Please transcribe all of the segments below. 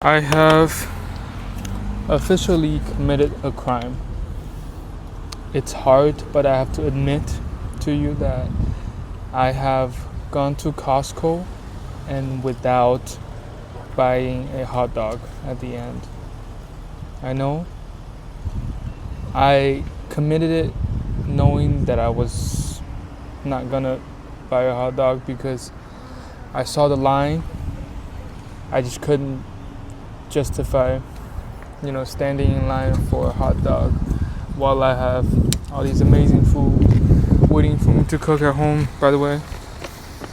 I have officially committed a crime. It's hard, but I have to admit to you that I have gone to Costco and without buying a hot dog at the end. I know I committed it knowing that I was not gonna buy a hot dog because I saw the line. I just couldn't justify, standing in line for a hot dog while I have all these amazing food waiting for me to cook at home, by the way.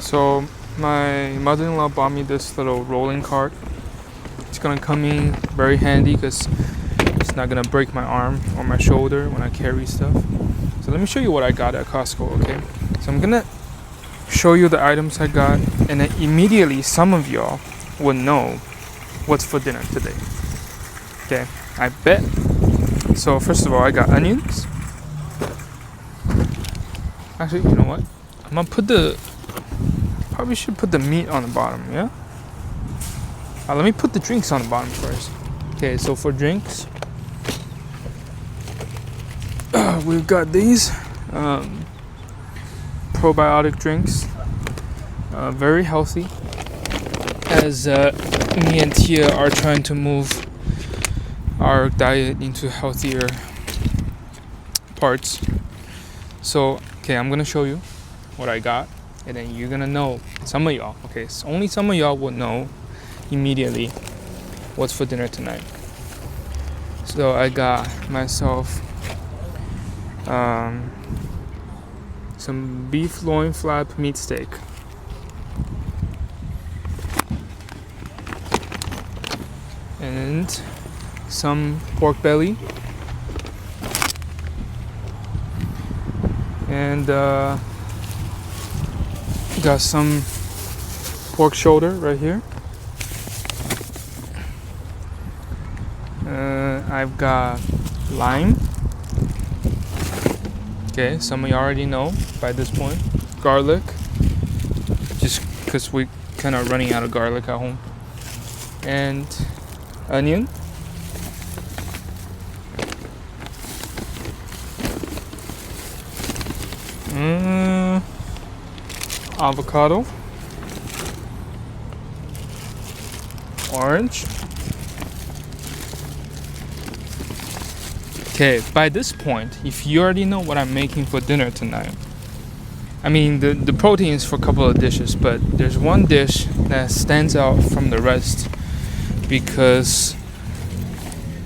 So my mother-in-law bought me this little rolling cart. It's gonna come in very handy because it's not gonna break my arm or my shoulder when I carry stuff. So let me show you what I got at Costco, okay? So I'm gonna show you the items I got, and then immediately some of y'all will know what's for dinner today. Okay, I bet. So first of all, I got onions. Actually, you know what? I'm gonna probably should put the meat on the bottom, yeah? Let me put the drinks on the bottom first. Okay, so for drinks, we've got these probiotic drinks. Very healthy. As me and Tia are trying to move our diet into healthier parts. So, okay, I'm gonna show you what I got, and then you're gonna know, some of y'all, okay, so only some of y'all will know immediately what's for dinner tonight. So I got myself some beef loin flap meat steak. And some pork belly, and got some pork shoulder right here. I've got lime. Okay, some of you already know by this point. Garlic, just because we kind of running out of garlic at home. And onion, avocado, orange. Okay, by this point, if you already know what I'm making for dinner tonight, I mean the protein is for a couple of dishes, but there's one dish that stands out from the rest because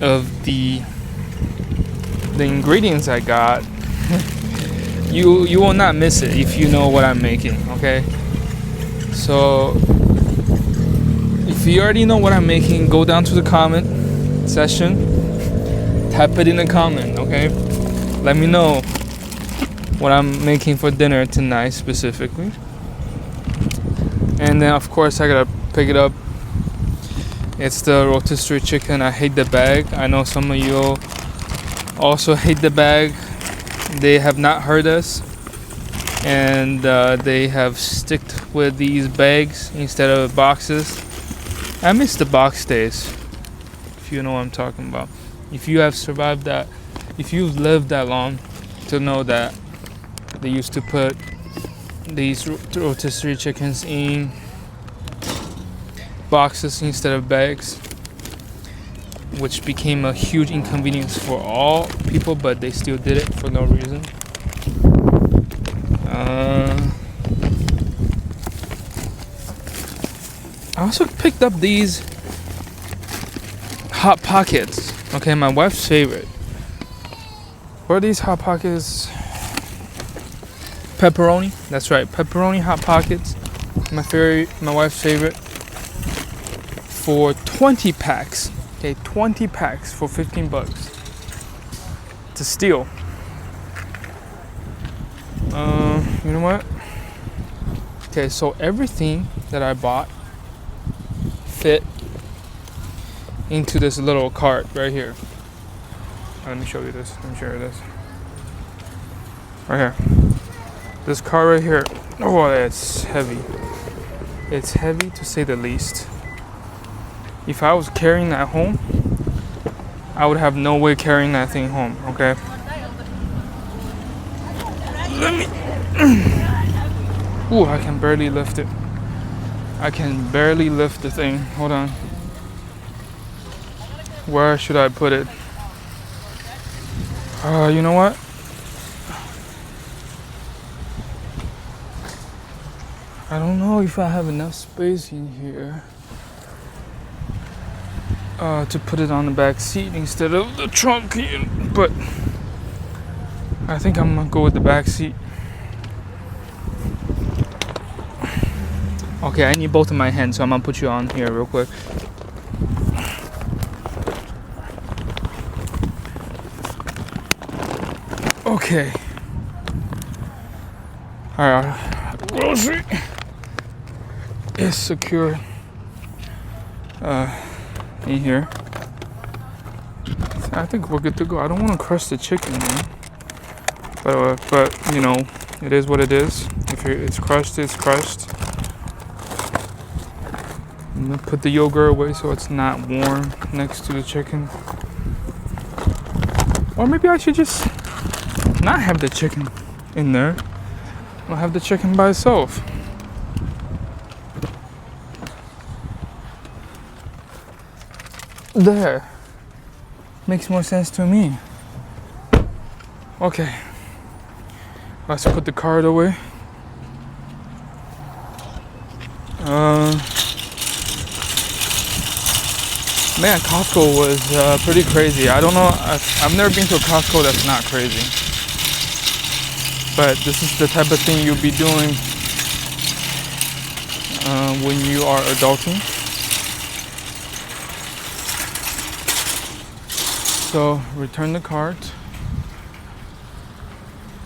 of the ingredients I got. you will not miss it if you know what I'm making, okay? So if you already know what I'm making, go down to the comment section, type it in the comment, okay? Let me know what I'm making for dinner tonight specifically. And then of course I gotta pick it up. It's the rotisserie chicken. I hate the bag. I know some of you also hate the bag. They have not heard us, and they have sticked with these bags instead of boxes. I miss the box days, if you know what I'm talking about. If you have survived that, if you've lived that long to know that they used to put these rotisserie chickens in boxes instead of bags, which became a huge inconvenience for all people, but they still did it for no reason. I also picked up these Hot Pockets. Okay, my wife's favorite. What are these Hot Pockets? Pepperoni. That's right, pepperoni Hot Pockets. My wife's favorite. For 20 packs. Okay, 20 packs for $15. It's a steal. You know what? Okay, so everything that I bought fit into this little cart right here. Let me show you this. Right here. This cart right here. Oh, it's heavy. It's heavy to say the least. if I was carrying that home, I would have no way carrying that thing home, okay? Let me... Ooh, I can barely lift it. I can barely lift the thing. Hold on. Where should I put it? You know what? I don't know if I have enough space in here to put it on the back seat instead of the trunk here, but I think I'm gonna go with the back seat. Okay, I need both of my hands, so I'm gonna put you on here real quick. Okay. Alright, grocery is secure in here. I think we're good to go. I don't want to crush the chicken, man. But you know, it is what it is. If it's crushed, it's crushed. I'm gonna put the yogurt away so it's not warm next to the chicken. Or maybe I should just not have the chicken in there. I'll have the chicken by itself. There. Makes more sense to me. Okay. Let's put the card away. Man, Costco was pretty crazy. I don't know. I've never been to a Costco that's not crazy. But this is the type of thing you'll be doing when you are adulting. So return the cart.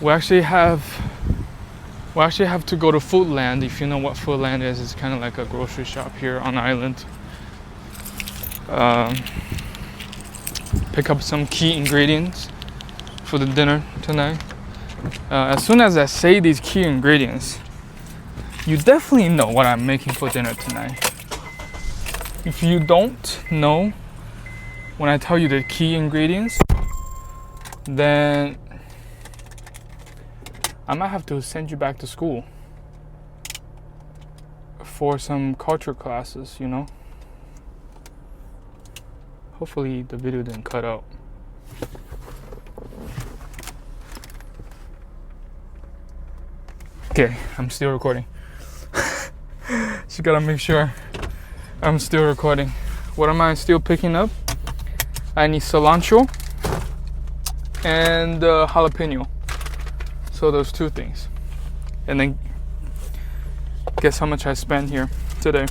We actually have to go to Foodland. If you know what Foodland is, it's kind of like a grocery shop here on the island. Pick up some key ingredients for the dinner tonight. As soon as I say these key ingredients, you definitely know what I'm making for dinner tonight. If you don't know when I tell you the key ingredients, then I might have to send you back to school for some culture classes, you know? Hopefully the video didn't cut out. Okay, I'm still recording. Just gotta make sure I'm still recording. What am I still picking up? I need cilantro and jalapeno. So those two things. And then guess how much I spent here today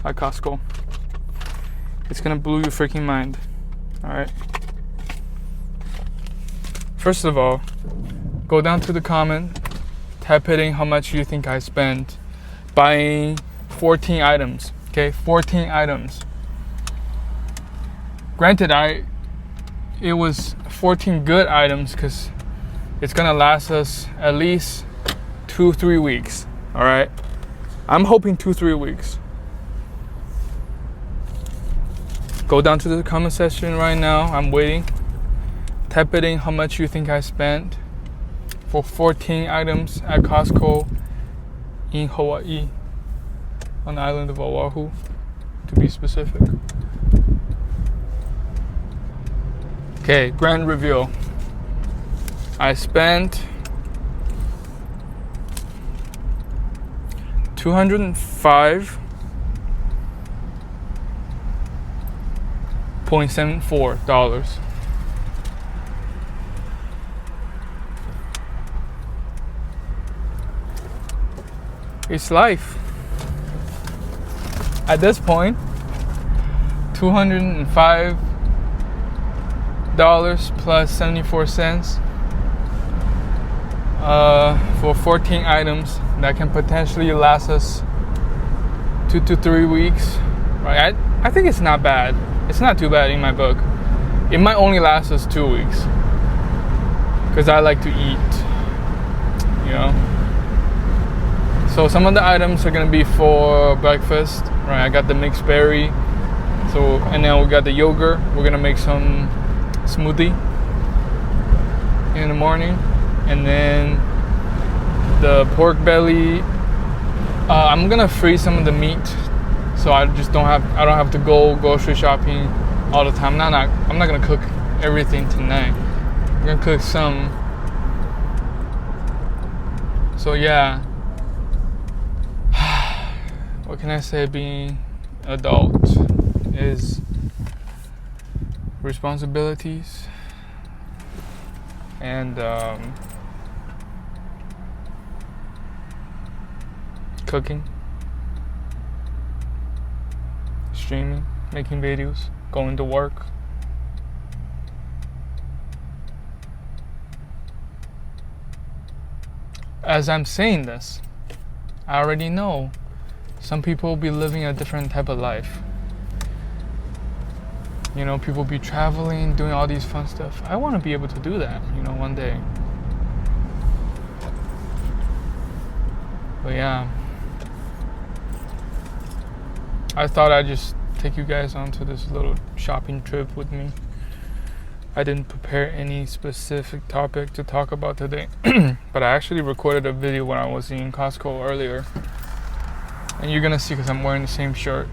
at Costco. It's gonna blow your freaking mind. Alright. First of all, go down to the comment, type in how much you think I spent buying 14 items. Okay, 14 items. Granted, it was 14 good items because it's gonna last us at least 2-3 weeks. Alright? I'm hoping 2-3 weeks. Go down to the comment section right now. I'm waiting. Type it in how much you think I spent for 14 items at Costco in Hawaii, on the island of Oahu, to be specific. Okay, grand reveal. I spent $205.74. It's life. At this point, $205 plus 74 cents for 14 items that can potentially last us 2 to 3 weeks. Right? I think it's not bad. It's not too bad in my book. It might only last us 2 weeks because I like to eat, you know. So some of the items are gonna be for breakfast. Right? I got the mixed berry So, and then we got the yogurt. We're gonna make some smoothie in the morning, and then the pork belly. I'm gonna freeze some of the meat, so I don't have to go grocery shopping all the time. I'm not gonna cook everything tonight. I'm gonna cook some. So yeah, what can I say? Being adult is responsibilities and cooking, streaming, making videos, going to work. As I'm saying this, I already know some people will be living a different type of life. You know, people be traveling, doing all these fun stuff. I want to be able to do that, you know, one day. But yeah, I thought I'd just take you guys onto this little shopping trip with me. I didn't prepare any specific topic to talk about today, but I actually recorded a video when I was in Costco earlier. And you're gonna see because I'm wearing the same shirt.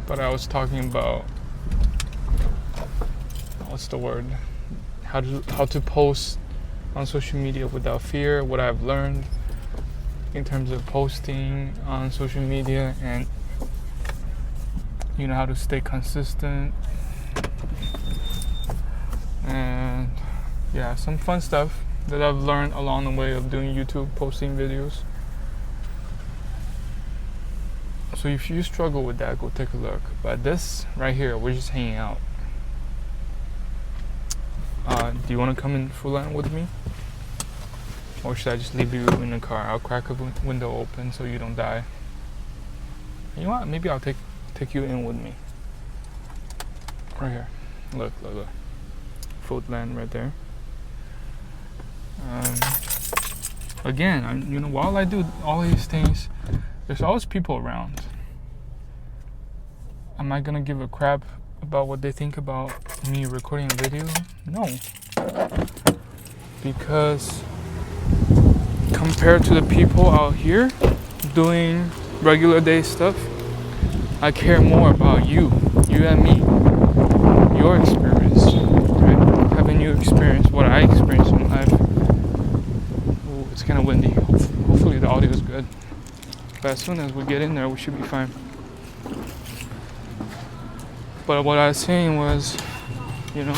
But I was talking about, what's the word? How to post on social media without fear, what I've learned in terms of posting on social media, and you know, how to stay consistent. And yeah, some fun stuff that I've learned along the way of doing YouTube, posting videos. So if you struggle with that, go take a look. But this right here, we're just hanging out. Do you want to come in full line with me? Or should I just leave you in the car? I'll crack a window open so you don't die. You know what? Maybe I'll take you in with me. Right here. Look. Foodland right there. Again, you know, while I do all these things, there's always people around. Am I gonna give a crap about what they think about me recording a video? No. Because compared to the people out here doing regular day stuff, I care more about you and me, your experience, right? Having you experience what I experienced in life. Ooh, it's kind of windy. Hopefully the audio is good. But as soon as we get in there, we should be fine. But what I was saying was, you know,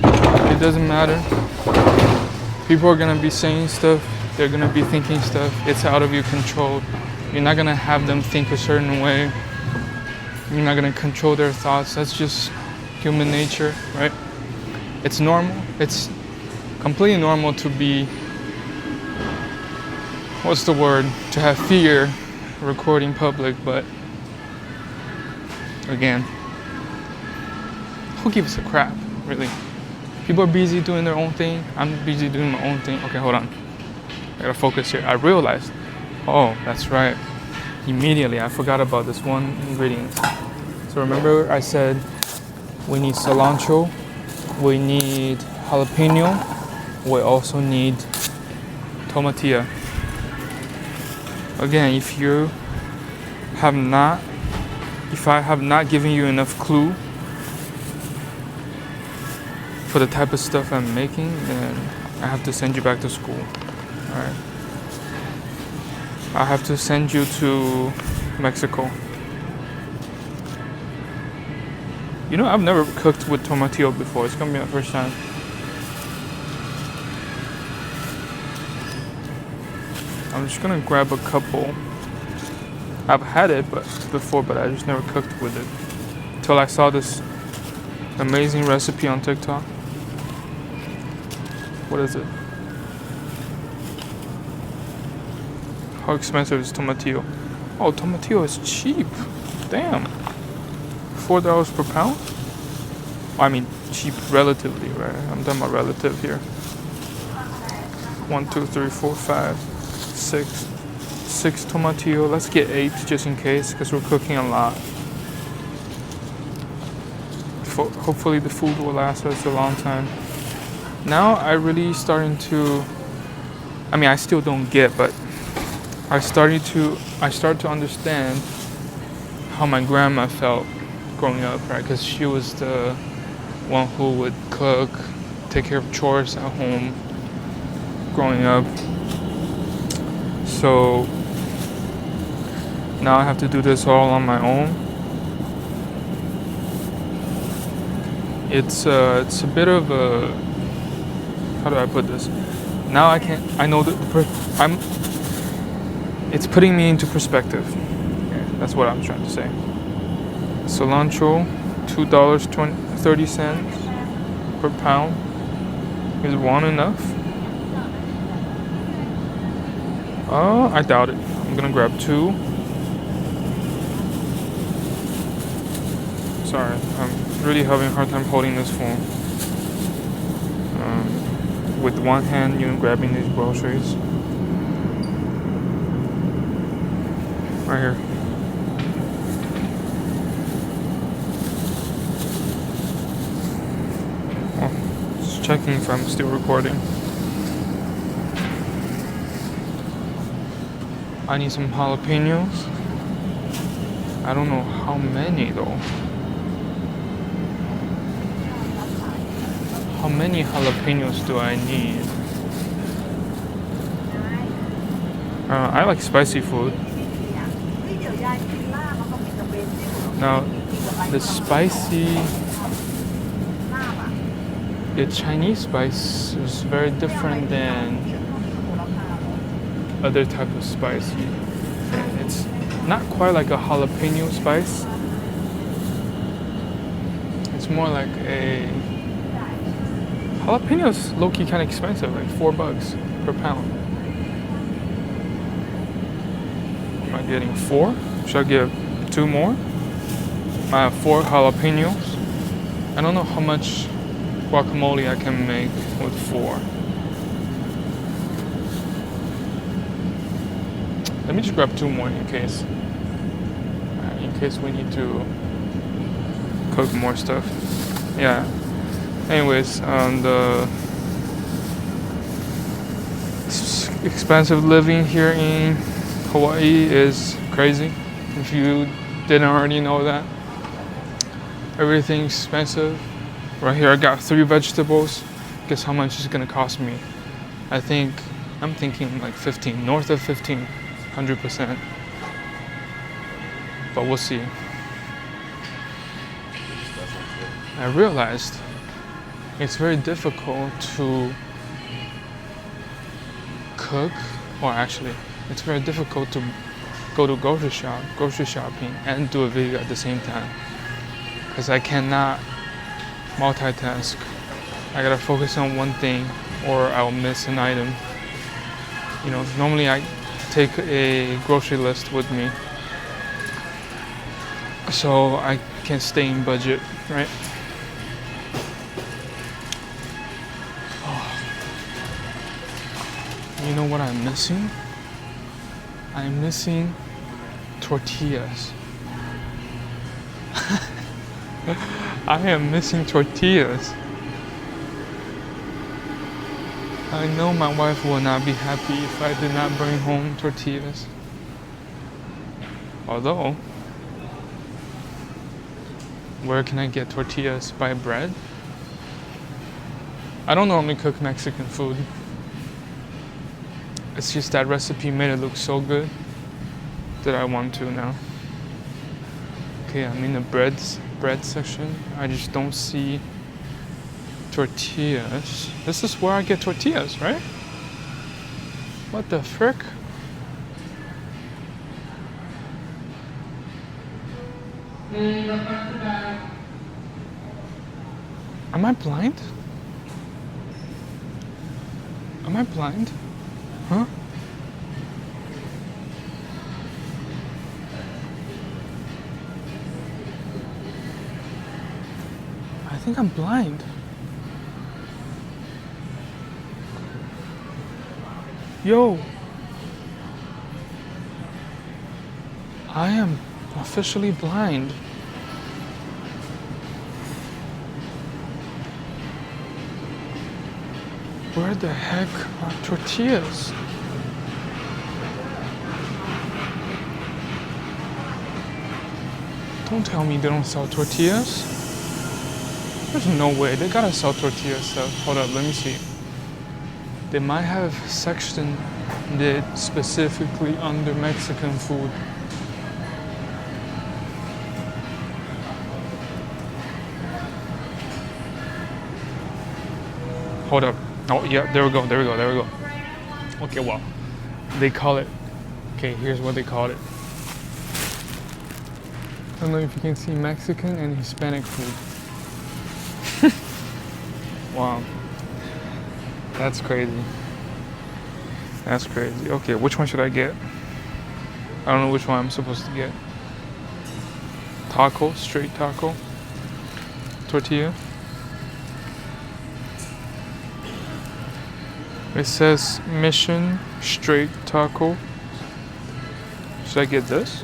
it doesn't matter. People are gonna be saying stuff. They're gonna be thinking stuff. It's out of your control. You're not gonna have them think a certain way. You're not gonna control their thoughts. That's just human nature, right? It's normal. It's completely normal to be, what's the word? To have fear recording public, but again, who gives a crap, really? People are busy doing their own thing. I'm busy doing my own thing. Okay, hold on. I gotta focus here. I realized, oh, that's right. Immediately, I forgot about this one ingredient. So remember I said we need cilantro, we need jalapeno, we also need tomatillo. Again, if I have not given you enough clue for the type of stuff I'm making, then I have to send you back to school. Alright. I have to send you to Mexico. You know, I've never cooked with tomatillo before. It's gonna be my first time. I'm just gonna grab a couple. I've had it before, but I just never cooked with it until I saw this amazing recipe on TikTok. What is it? How expensive is tomatillo? Oh, tomatillo is cheap. Damn. $4 per pound? I mean, cheap relatively, right? I'm talking about relative here. 1, 2, 3, 4, 5, 6, 6 tomatillo. Let's get 8 just in case because we're cooking a lot. Hopefully the food will last us a long time. Now I really starting to, I mean I still don't get, but I start to understand how my grandma felt growing up, right? Because she was the one who would cook, take care of chores at home growing up. So now I have to do this all on my own. It's a bit of a, how do I put this? Now I know that it's putting me into perspective. Yeah, that's what I'm trying to say. Cilantro, $2.30 per pound. Is one enough? I doubt it. I'm gonna grab 2. Sorry, I'm really having a hard time holding this phone. With one hand, grabbing these groceries. Right here. Just checking if I'm still recording. I need some jalapenos. I don't know how many though. How many jalapenos do I need? I like spicy food. Now, the Chinese spice is very different than other type of spice. It's not quite like a jalapeno spice. It's more like a jalapeno's low-key kind of expensive, like $4 per pound. Am I getting 4? Should I give 2 more? I have 4 jalapenos. I don't know how much guacamole I can make with 4. Let me just grab 2 more in case we need to cook more stuff. Yeah. Anyways, the expensive living here in Hawaii is crazy. If you didn't already know that, everything's expensive. Right here, I got 3 vegetables. Guess how much it's gonna cost me? I'm thinking like 15, north of 15, 100%. But we'll see. I realized it's very difficult to cook, or actually, it's very difficult to go to grocery shopping, and do a video at the same time. Because I cannot multitask. I gotta focus on one thing, or I'll miss an item. Normally I take a grocery list with me, so I can stay in budget, right? You know what I'm missing? I'm missing tortillas. I am missing tortillas. I know my wife will not be happy if I did not bring home tortillas. Although, where can I get tortillas? Buy bread? I don't normally cook Mexican food. It's just that recipe made it look so good that I want to now. Okay, I'm in the bread section. I just don't see tortillas. This is where I get tortillas, right? What the frick? Am I blind? Am I blind? Huh? I think I'm blind. Yo. I am officially blind. Where the heck are tortillas? Don't tell me they don't sell tortillas. There's no way. They gotta sell tortillas. So hold up, let me see. They might have sectioned it specifically under Mexican food. Hold up. Oh yeah, there we go. Okay, well, they call it. Okay, here's what they call it. I don't know if you can see Mexican and Hispanic food. Wow. That's crazy. That's crazy. Okay, which one should I get? I don't know which one I'm supposed to get. Taco, straight taco. Tortilla. It says Mission Straight Taco. Should I get this?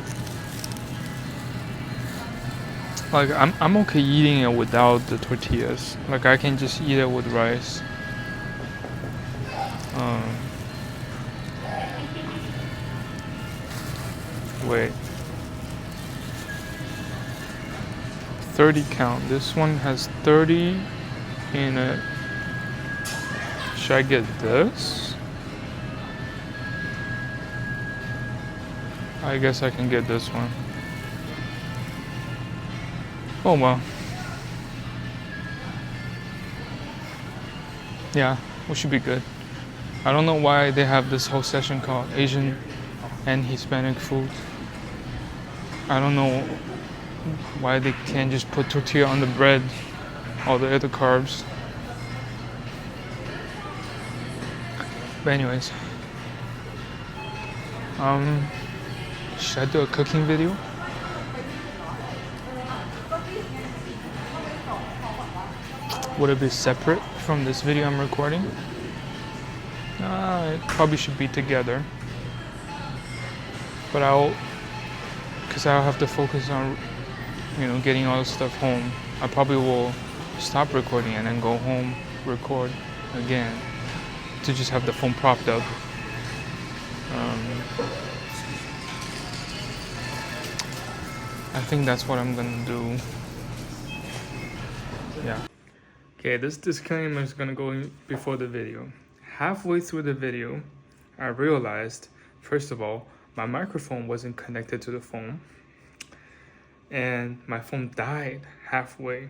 Like I'm okay eating it without the tortillas. Like I can just eat it with rice. Wait. 30 count. This one has 30 in it. Should I get this? I guess I can get this one. Oh well. Yeah, we should be good. I don't know why they have this whole session called Asian and Hispanic food. I don't know why they can't just put tortilla on the bread, all the other carbs. But anyways, should I do a cooking video? Would it be separate from this video I'm recording? It probably should be together. But because I'll have to focus on, getting all this stuff home. I probably will stop recording and then go home, record again, to just have the phone propped up. I think that's what I'm gonna do. Yeah. Okay, this disclaimer is gonna go before the video. Halfway through the video, I realized, first of all, my microphone wasn't connected to the phone, and my phone died halfway.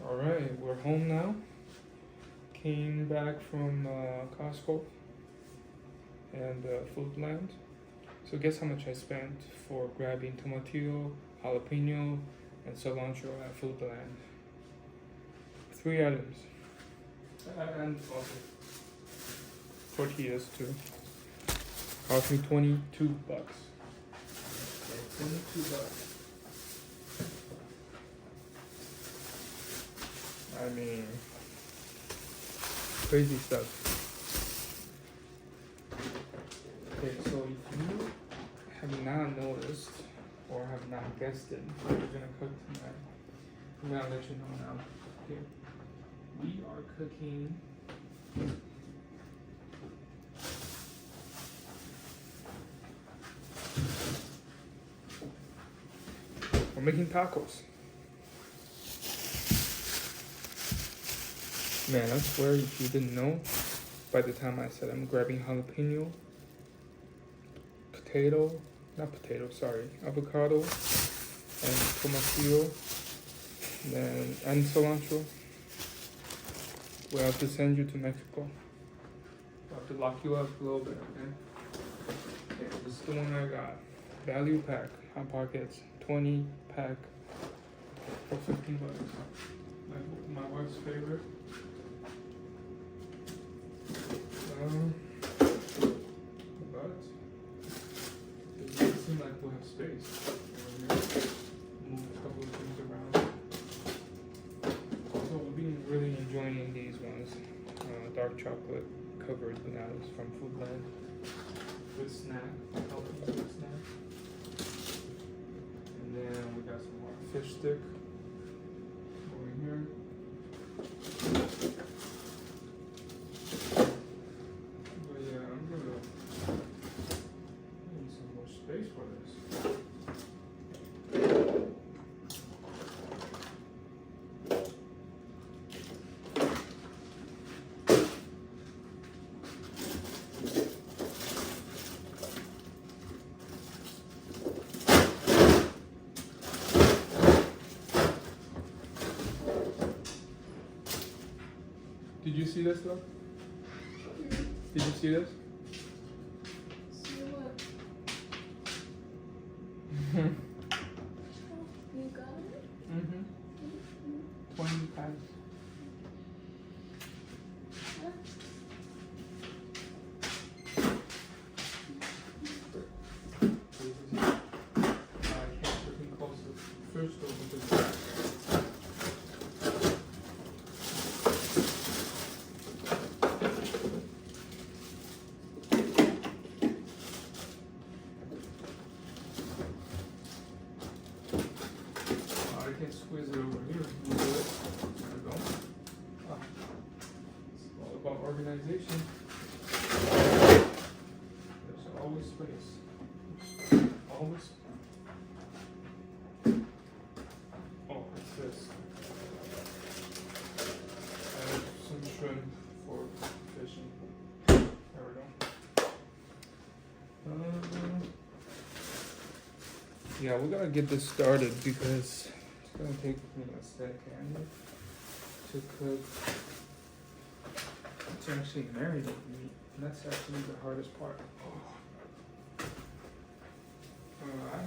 All right, we're home now. Came back from Costco and Foodland. So guess how much I spent for grabbing tomatillo, jalapeno, and cilantro at Foodland. 3 items. And also tortillas too. Cost me $22. Okay, $22. I mean, crazy stuff. Okay, so if you have not noticed or have not guessed it, what we're gonna cook tonight, I'm gonna let you know now. Okay, we are cooking we're making tacos. Man, I swear if you didn't know, by the time I said I'm grabbing jalapeno, avocado, and tomatillo, and cilantro, we'll have to send you to Mexico. We'll have to lock you up a little bit, okay? Okay, this is the one I got. Value pack, Hot Pockets, 20 pack for $15. My wife's favorite. But it doesn't seem like we'll have space. Move a couple of things around. So we've been really enjoying these ones. Dark chocolate covered bananas from Foodland. Good snack, healthy good snack. fish stick over here. But yeah, I'm gonna need some more space for this. Did you see this though? Did you see this? See what? You got it? Mm-hmm. 20 times. Huh? I can't freaking close the first door because I can't squeeze it over here. You do it. There we go. Ah, it's all about organization. There's always space. Always. Oh, it's this. I have some shrimp for fishing. There we go. Yeah, we're gonna get this started because it's gonna take me a second to cook, to actually marinate meat. And that's actually the hardest part. I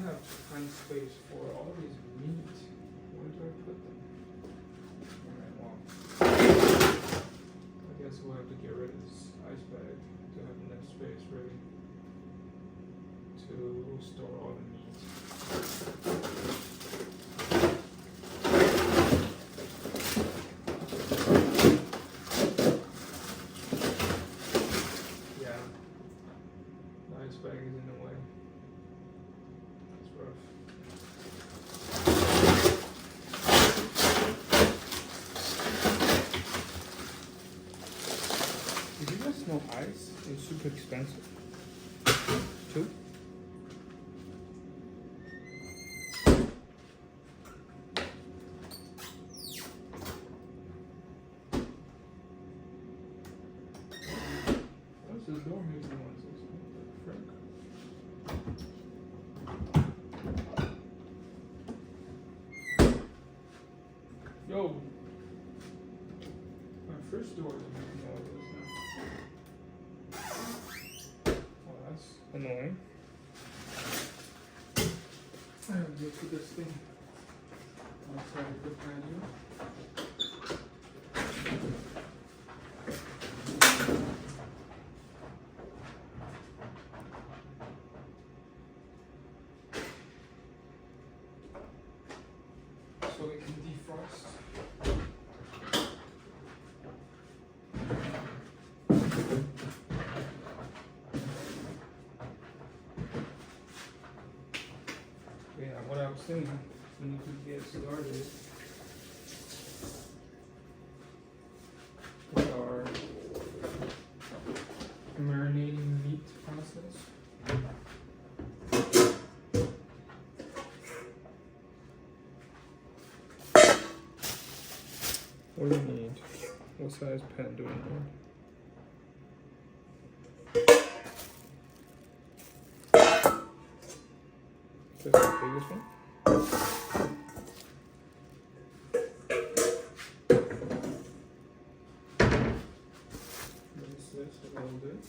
have to find space for all these meat. Where do I put them? Alright, well, I guess we'll have to get rid of this ice bag to have enough space ready to store all the meat. Yeah, the ice bag is in the way. It's rough. Did you guys know ice is super expensive? Too? What's this door making noises? What the frick? Yo! My first door is making noises now. Oh, that's annoying. I'm gonna put this thing outside of the patio. So it can defrost. Yeah, what I was saying, we need to get started with our marinating meat process. What do you need? What size pan do we need? This is the biggest one? Raise this a little bit.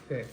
Okay.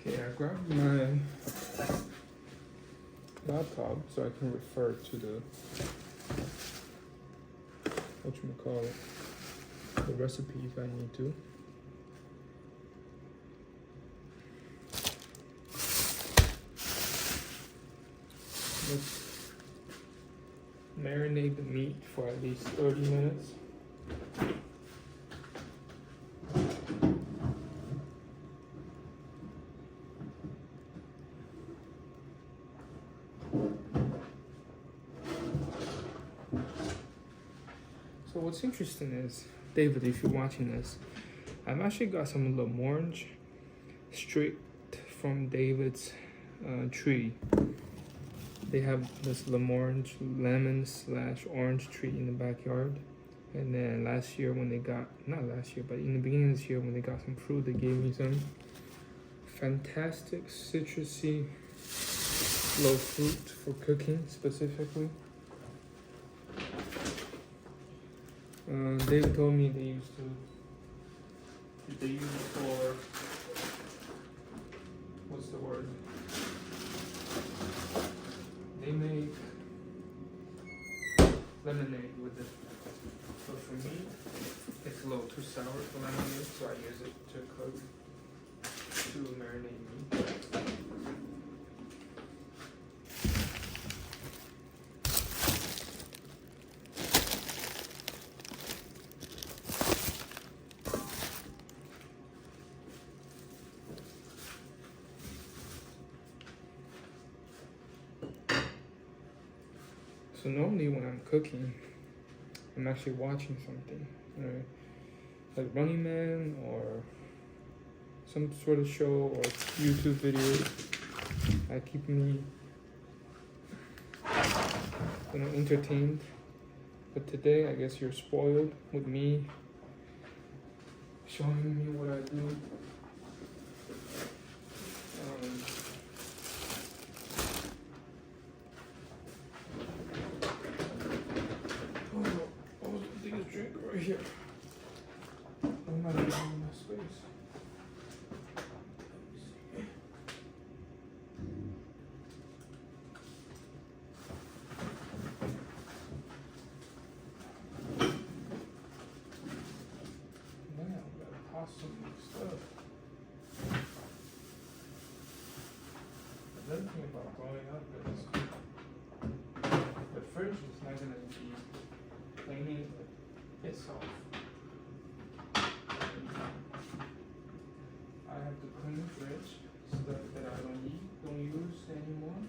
Okay, I grabbed my laptop so I can refer to the whatchamacallit, the recipe if I need to. Let's marinate the meat for at least 30 minutes. So what's interesting is, David, if you're watching this, I've actually got some L'Orange straight from David's tree. They have this L'Orange lemon / orange tree in the backyard. And then last year when they got, not last year, but in the beginning of this year when they got some fruit, they gave me some fantastic citrusy low fruit for cooking specifically. David told me they use it for, what's the word? They make lemonade with it. But for me, it's a little too sour for lemonade, so I use it to cook, to marinate meat. So normally when I'm cooking, I'm actually watching something, right? Like Running Man or some sort of show or YouTube video that keep me, entertained. But today, I guess you're spoiled with me showing me what I do. The biggest drink right here. I'm not even in enough space. Man, we gotta toss some stuff. The other thing about growing up is the fridge is not gonna be cleaning itself. I have to clean the fridge, stuff that I don't use anymore.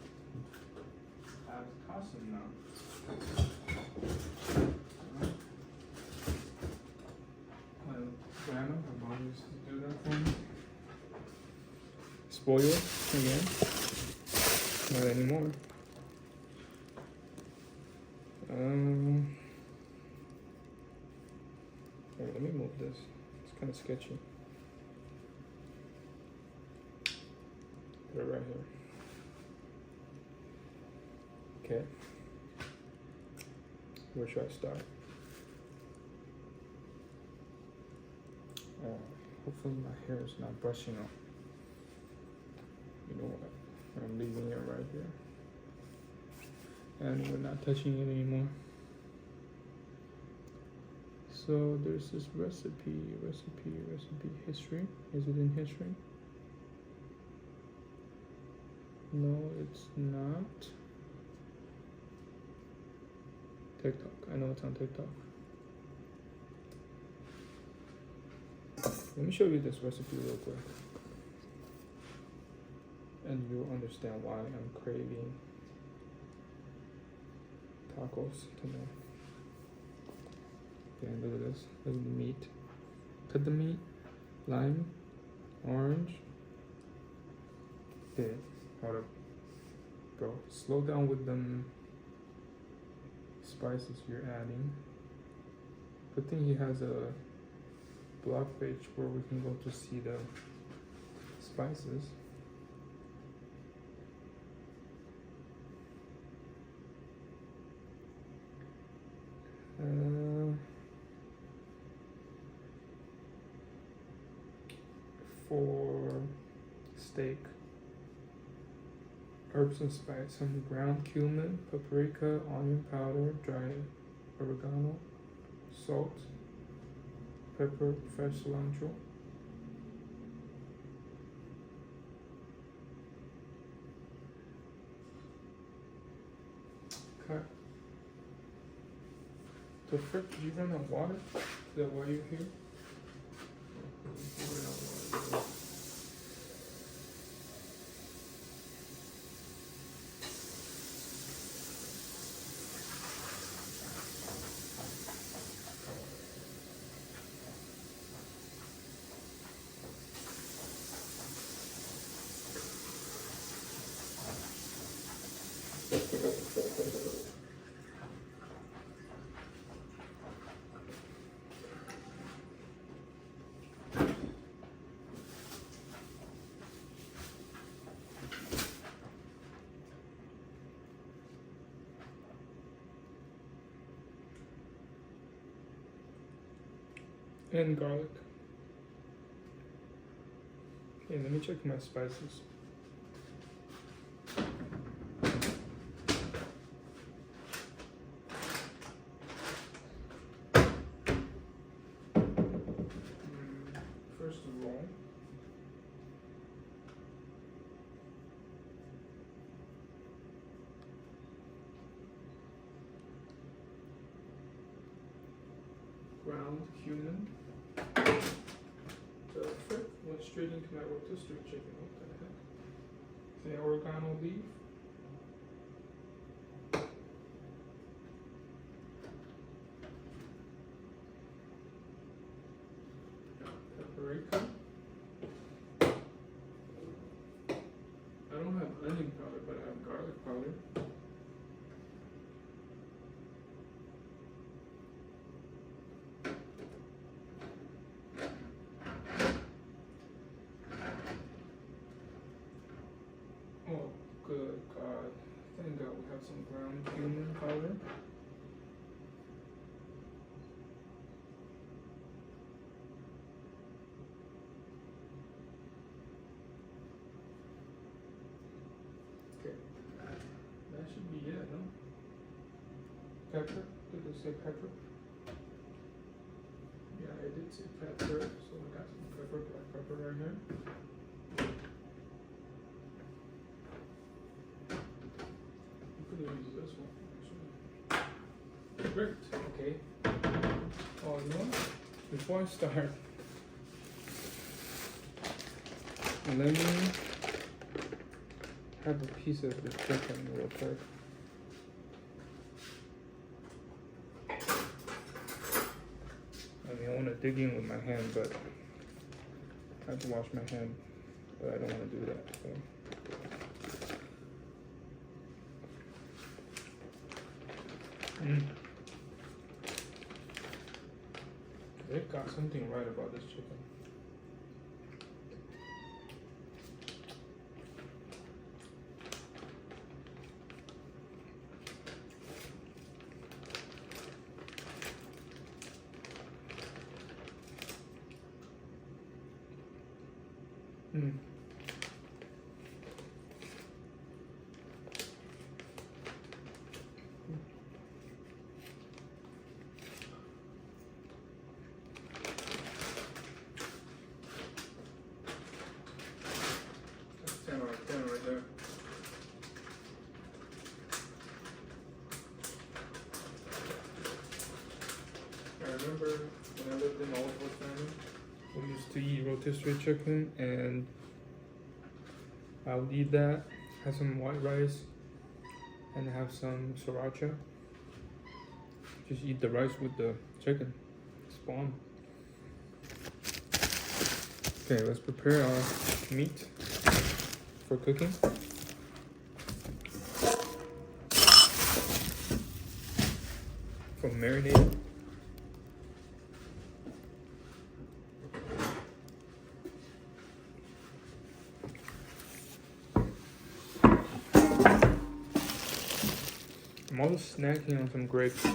I have to toss them now. My grandma, my mom used to do that for me. Spoiled again. Not anymore. Here, let me move this. It's kind of sketchy. Put it right here. Okay. Where should I start? Hopefully my hair is not brushing off. You know what? I'm leaving it right here. And we're not touching it anymore. So there's this recipe history. Is it in history? No, it's not. TikTok. I know it's on TikTok. Let me show you this recipe real quick. And you'll understand why I'm craving tacos tonight. Okay, look at this. Look at the meat. Cut the meat. Lime. Orange. Okay, hold up. Bro, slow down with them spices you're adding. Good thing he has a blog page where we can go to see the spices. For steak. Herbs and spice, some ground cumin, paprika, onion powder, dry oregano, salt, pepper, fresh cilantro. Okay. The frick, did you run out of water? Is that why you're here? And garlic. Okay, let me check my spices. First of all, ground cumin. The frick went straight into my rotisserie chicken. What the heck? The oregano leaf. Paprika. I don't have onion powder, but I have garlic powder. Oh, good God. Thank God we have some ground cumin powder. Okay. That should be it, no? Pepper? Did it say pepper? Yeah, I did say pepper, so I got some pepper, black pepper right here. Use this one, actually. Great, okay. Oh, you know what? Before I start, let me have a piece of the chicken real quick. I mean, I want to dig in with my hand, but I have to wash my hand, but I don't want to do that, so. They got something right about this chicken. Right there. I remember when I lived in Oldwood family, we used to eat rotisserie chicken, and I would eat that, have some white rice, and have some sriracha. Just eat the rice with the chicken. It's bomb. Okay, let's prepare our meat for cooking. For marinating. I'm also snacking on some grapes.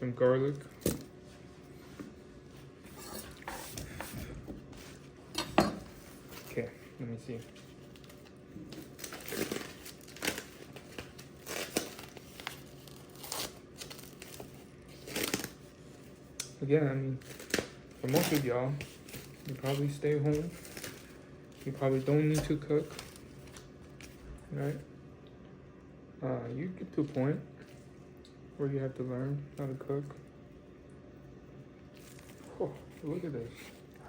some garlic. Okay, let me see. Again, I mean, for most of y'all, you probably stay home. You probably don't need to cook, right? You get to a point where you have to learn how to cook. Oh, look at this.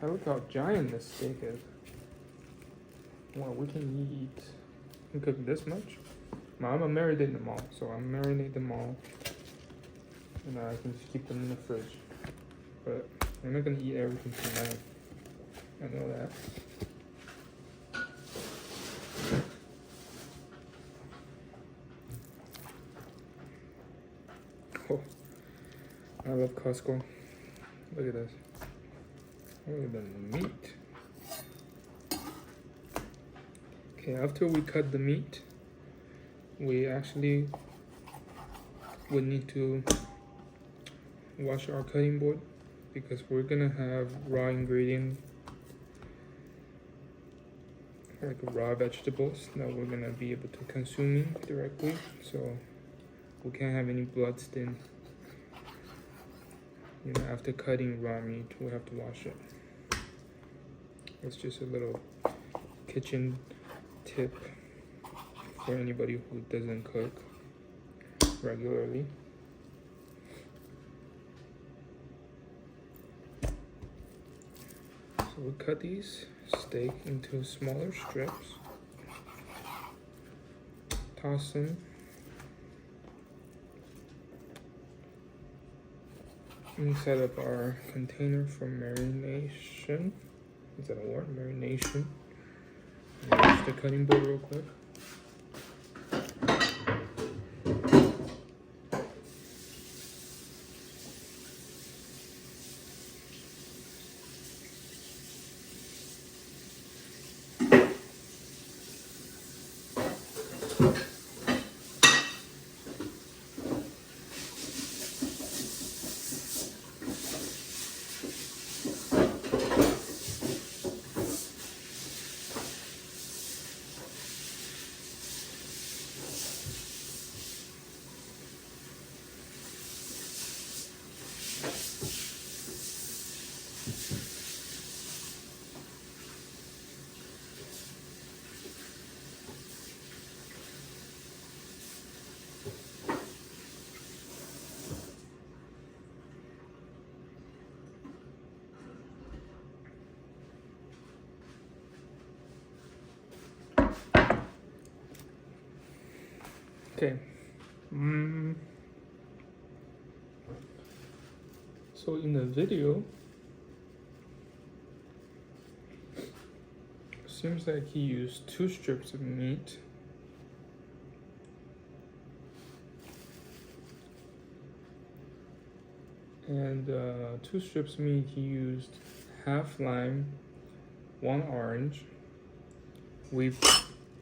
Look how giant this steak is. Wow, we can eat. We can cook this much. Now, I'm gonna marinate them all. So I'm marinate them all. And I can just keep them in the fridge. But I'm not gonna eat everything tonight. I know that. Oh, I love Costco. Look at this. Look at the meat. Okay, after we cut the meat, we actually would need to wash our cutting board because we're gonna have raw ingredient, like raw vegetables that we're gonna be able to consume directly. So we can't have any blood stain. You know, after cutting raw meat, we have to wash it. It's just a little kitchen tip for anybody who doesn't cook regularly. So we cut these steak into smaller strips, toss them. We set up our container for marination. Is that a word? Marination. Use the cutting board real quick. Okay. So in the video, seems like he used 2 strips of meat. And 2 strips of meat, he used half lime, 1 orange. We've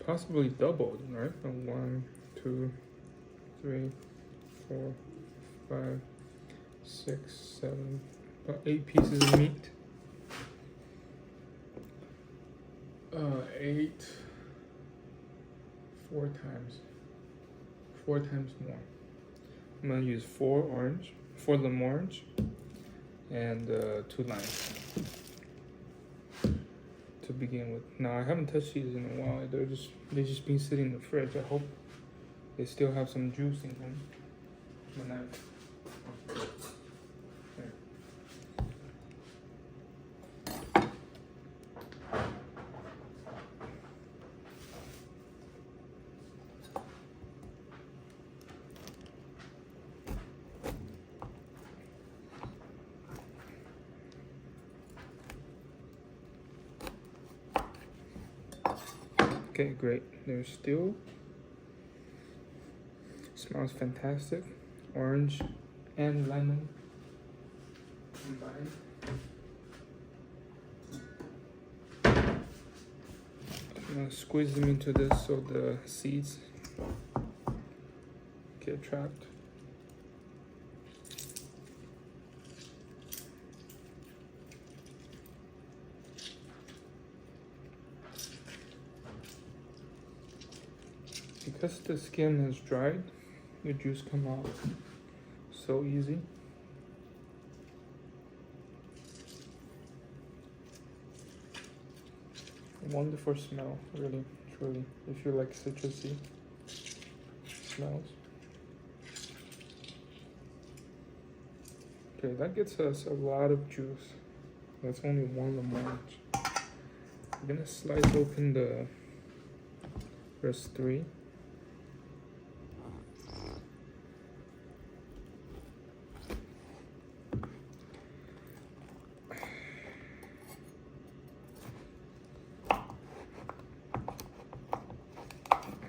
possibly doubled, right? 1, 2, 3, 4, 5, 6, 7, about 8 pieces of meat. 8, 4 times more. I'm gonna use 4 lemon orange, and 2 limes to begin with. Now I haven't touched these in a while. They just been sitting in the fridge. I hope they still have some juice in them. When I Okay, great. There's still smells fantastic. Orange and lemon combined. I'm gonna squeeze them into this so the seeds get trapped. because the skin has dried, the juice come out so easy. Wonderful smell, really, truly, if you like citrusy smells. Okay, that gets us a lot of juice. That's only one lemon. I'm gonna slice open the rest 3.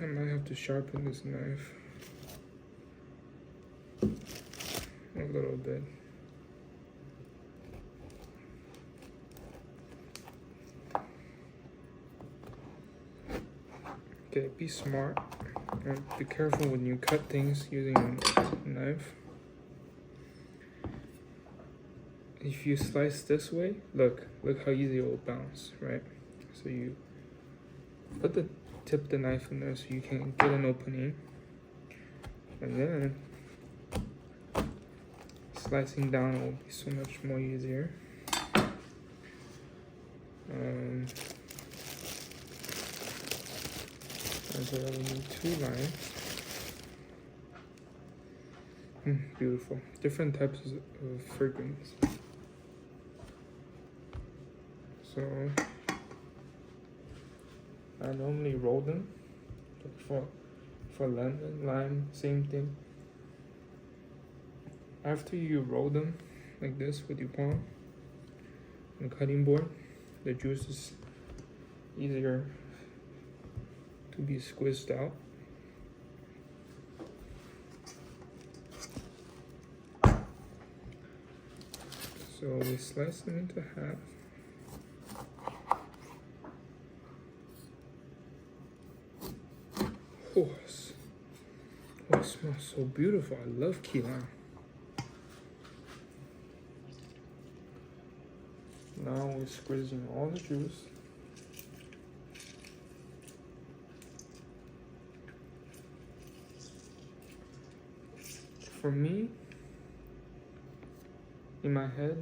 I might have to sharpen this knife a little bit. Okay, be smart and be careful when you cut things using a knife. If you slice this way, look how easy it will bounce, right? So you put the tip of the knife in there so you can get an opening, and then slicing down will be so much more easier. As I only need 2 lines. Beautiful. Different types of fragrance. So I normally roll them. Like for lemon, lime, same thing. After you roll them like this with your palm on the cutting board, the juice is easier to be squeezed out. So we slice them into half. Oh, it smells so beautiful. I love key lime. Now we're squeezing all the juice. For me, in my head,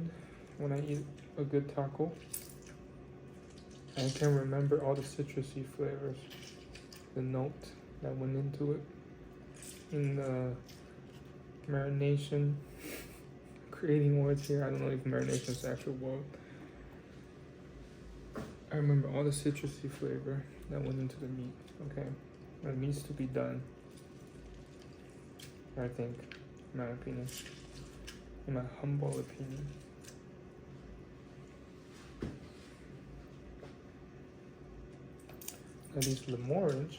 when I eat a good taco, I can remember all the citrusy flavors, the note that went into it, in the marination. Creating words here, I don't know if marination is the actual word. I remember all the citrusy flavor that went into the meat. Okay, that needs to be done, I think, in my opinion, in my humble opinion. Now this Lemorange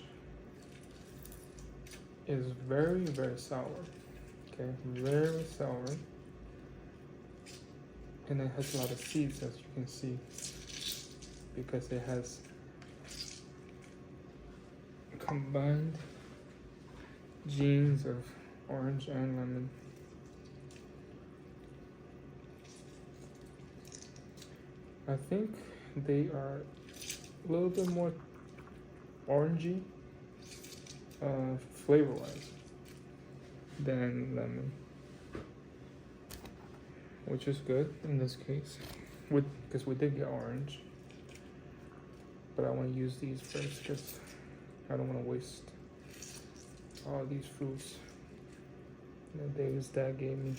is very, very sour. Okay, very sour. And it has a lot of seeds, as you can see, because it has combined genes of orange and lemon. I think they are a little bit more orangey flavor-wise than lemon, which is good in this case, because we did get orange. But I want to use these first because I don't want to waste all these fruits that David's dad gave me.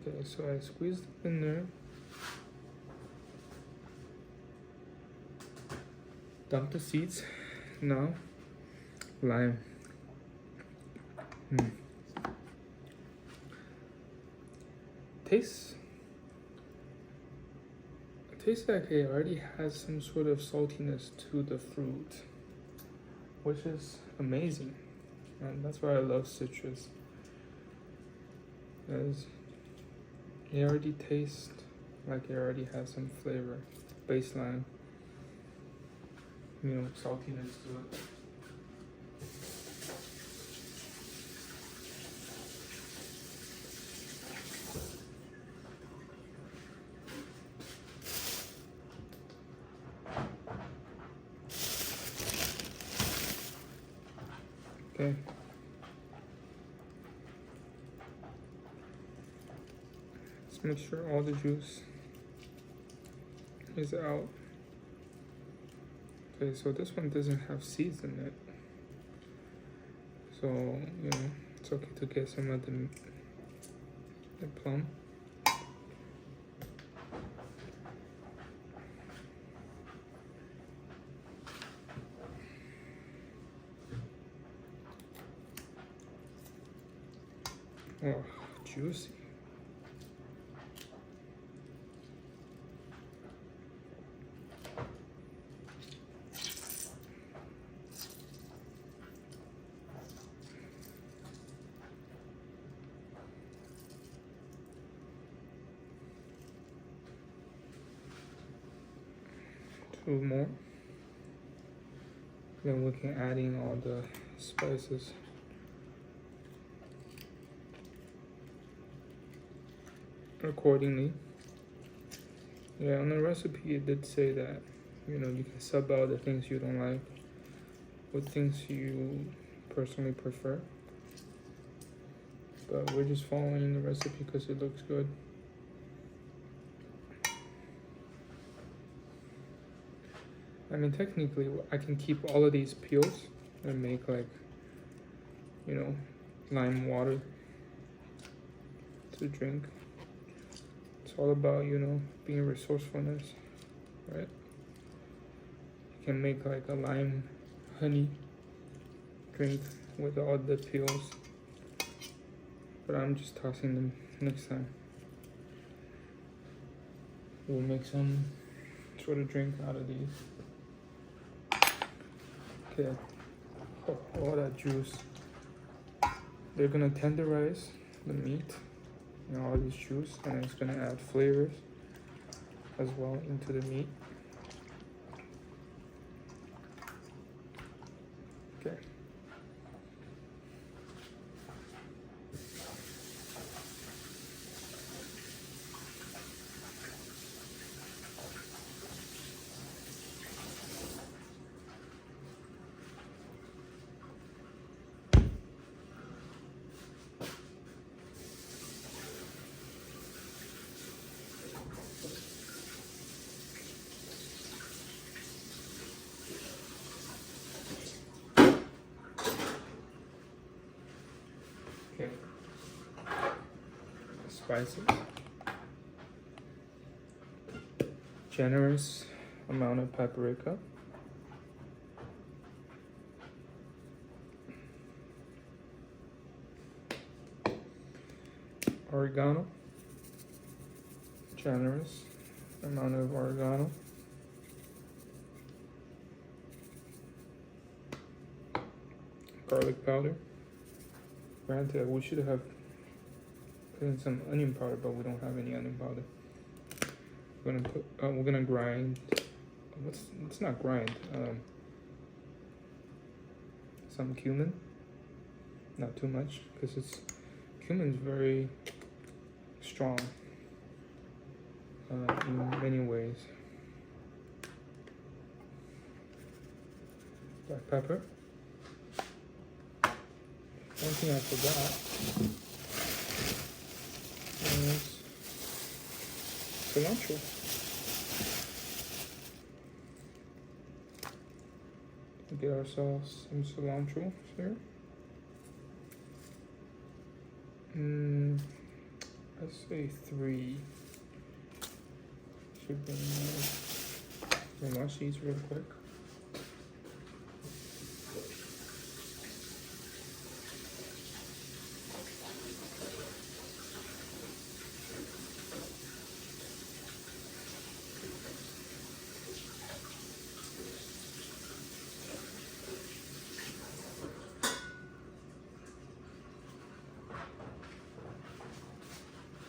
Okay, so I squeezed it in there. Dump the seeds. Now, lime. Tastes like it already has some sort of saltiness to the fruit, which is amazing, and that's why I love citrus. Because it already tastes like it already has some flavor, baseline, saltiness to it. Okay. Let's make sure all the juice is out. Okay, so this one doesn't have seeds in it. So, you know, it's okay to get some of the plum. Oh, juicy. Two more. Then we can add in all the spices. Accordingly. Yeah, on the recipe it did say that, you know, you can sub out the things you don't like with things you personally prefer. But we're just following the recipe because it looks good. I mean, technically, I can keep all of these peels and make, like, you know, lime water to drink. It's all about, you know, being resourcefulness, right? You can make like a lime honey drink with all the peels, but I'm just tossing them next time. We'll make some sort of drink out of these. Okay, oh, all that juice. They're gonna tenderize the meat and all this juice, and it's gonna add flavors as well into the meat. Okay. Okay. Spices. Generous amount of paprika. Oregano. Generous amount of oregano. Garlic powder. Granted, we should have put in some onion powder, but we don't have any onion powder. We're gonna grind. It's not grind. Some cumin. Not too much, because cumin's very strong in many ways. Black pepper. One thing I forgot is cilantro. Get ourselves some cilantro here. Let's say 3. Should bring wash these real quick.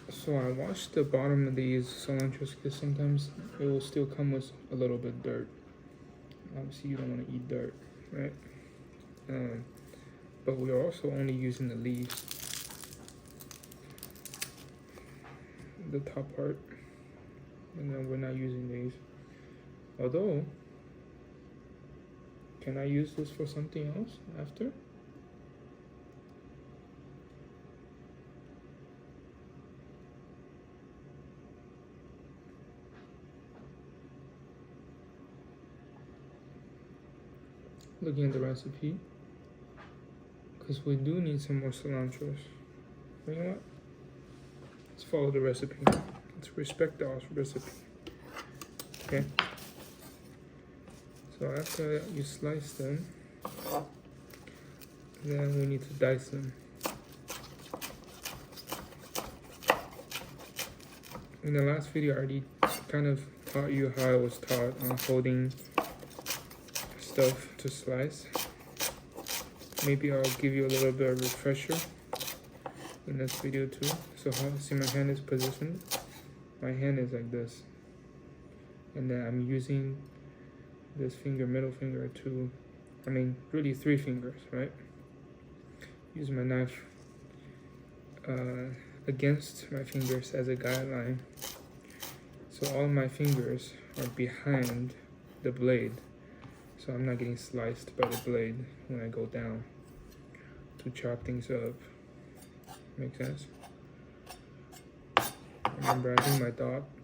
So I wash the bottom of these cilantros because sometimes it will still come with a little bit of dirt. Obviously you don't want to eat dirt, right? But we're also only using the leaves, the top part, and then we're not using these. Although, can I use this for something else after? looking at the recipe, because we do need some more cilantros. You know what? Let's follow the recipe. Let's respect the recipe. Okay. So after you slice them, then we need to dice them. In the last video, I already kind of taught you how I was taught on holding stuff to slice. Maybe I'll give you a little bit of refresher in this video too. So how see my hand is positioned? My hand is like this, and then I'm using this finger, middle finger, to, I mean really 3 fingers, right? Use my knife against my fingers as a guideline. So all my fingers are behind the blade, so I'm not getting sliced by the blade when I go down to chop things up. Make sense? Remember, I think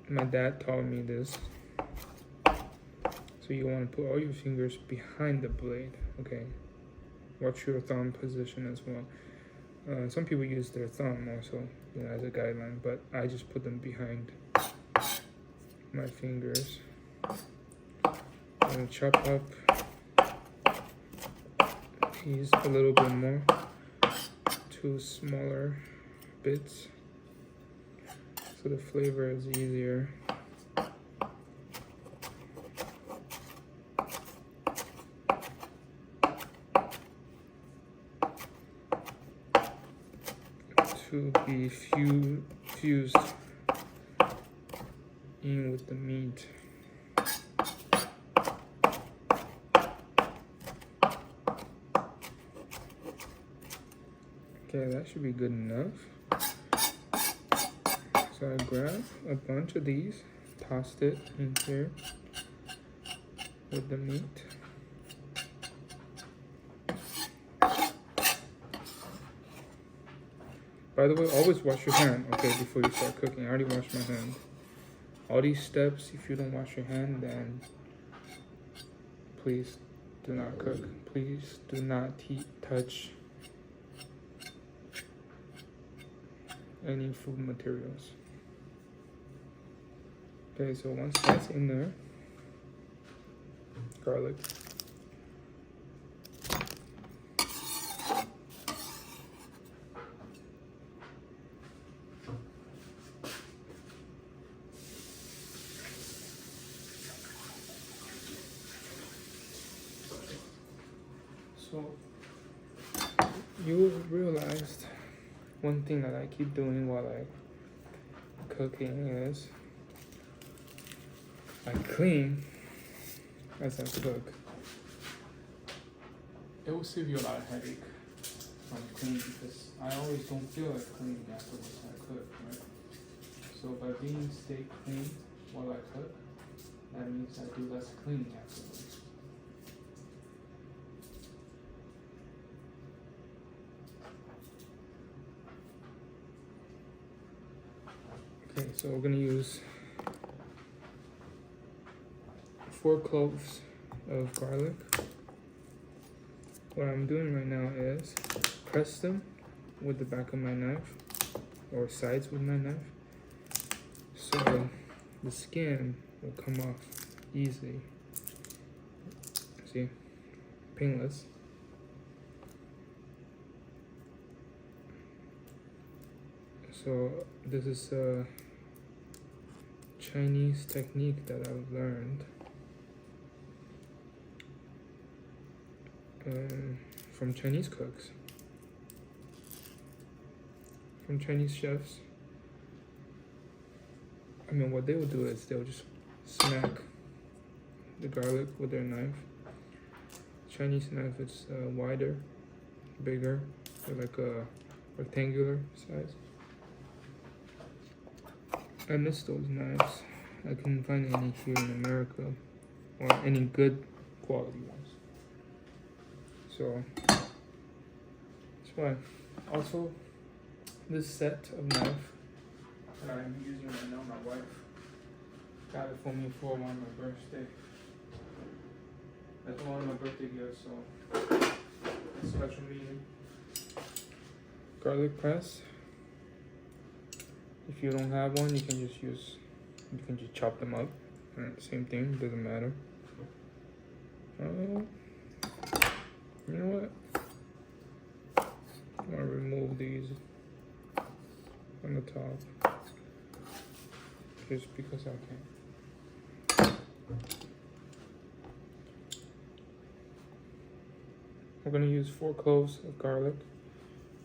my dad taught me this. So you want to put all your fingers behind the blade, okay? Watch your thumb position as well. Some people use their thumb also, you know, as a guideline, but I just put them behind my fingers. I'm gonna chop up these a little bit more to smaller bits, so the flavor is easier. To be fused in with the meat. Okay, that should be good enough. So I grabbed a bunch of these, tossed it in here with the meat. By the way, always wash your hand, okay, before you start cooking. I already washed my hand. All these steps, if you don't wash your hand, then please do not cook. Please do not touch any food materials. Okay, so one slice in there. Garlic. So you realized one thing that I keep doing while I cooking is I clean as I cook. It will save you a lot of headache when cleaning, because I always don't feel like cleaning afterwards when I cook, right? So by being stay clean while I cook, that means I do less cleaning afterwards. Okay, so we're gonna use 4 cloves of garlic. What I'm doing right now is press them with the back of my knife, or sides with my knife, so the skin will come off easily. See, painless. So this is a Chinese technique that I've learned from Chinese cooks, from Chinese chefs. I mean, what they will do is they'll just smack the garlic with their knife. Chinese knife is wider, bigger, like a rectangular size. I miss those knives. I couldn't find any here in America, or any good quality ones. So that's why. Also, this set of knife that I'm using right now, my wife got it for me for my birthday. I don't want my birthday gift, so special meeting. Garlic press. If you don't have one, you can just chop them up. Same thing, doesn't matter. You know what? I'm gonna remove these on the top just because I can. We're gonna use 4 cloves of garlic.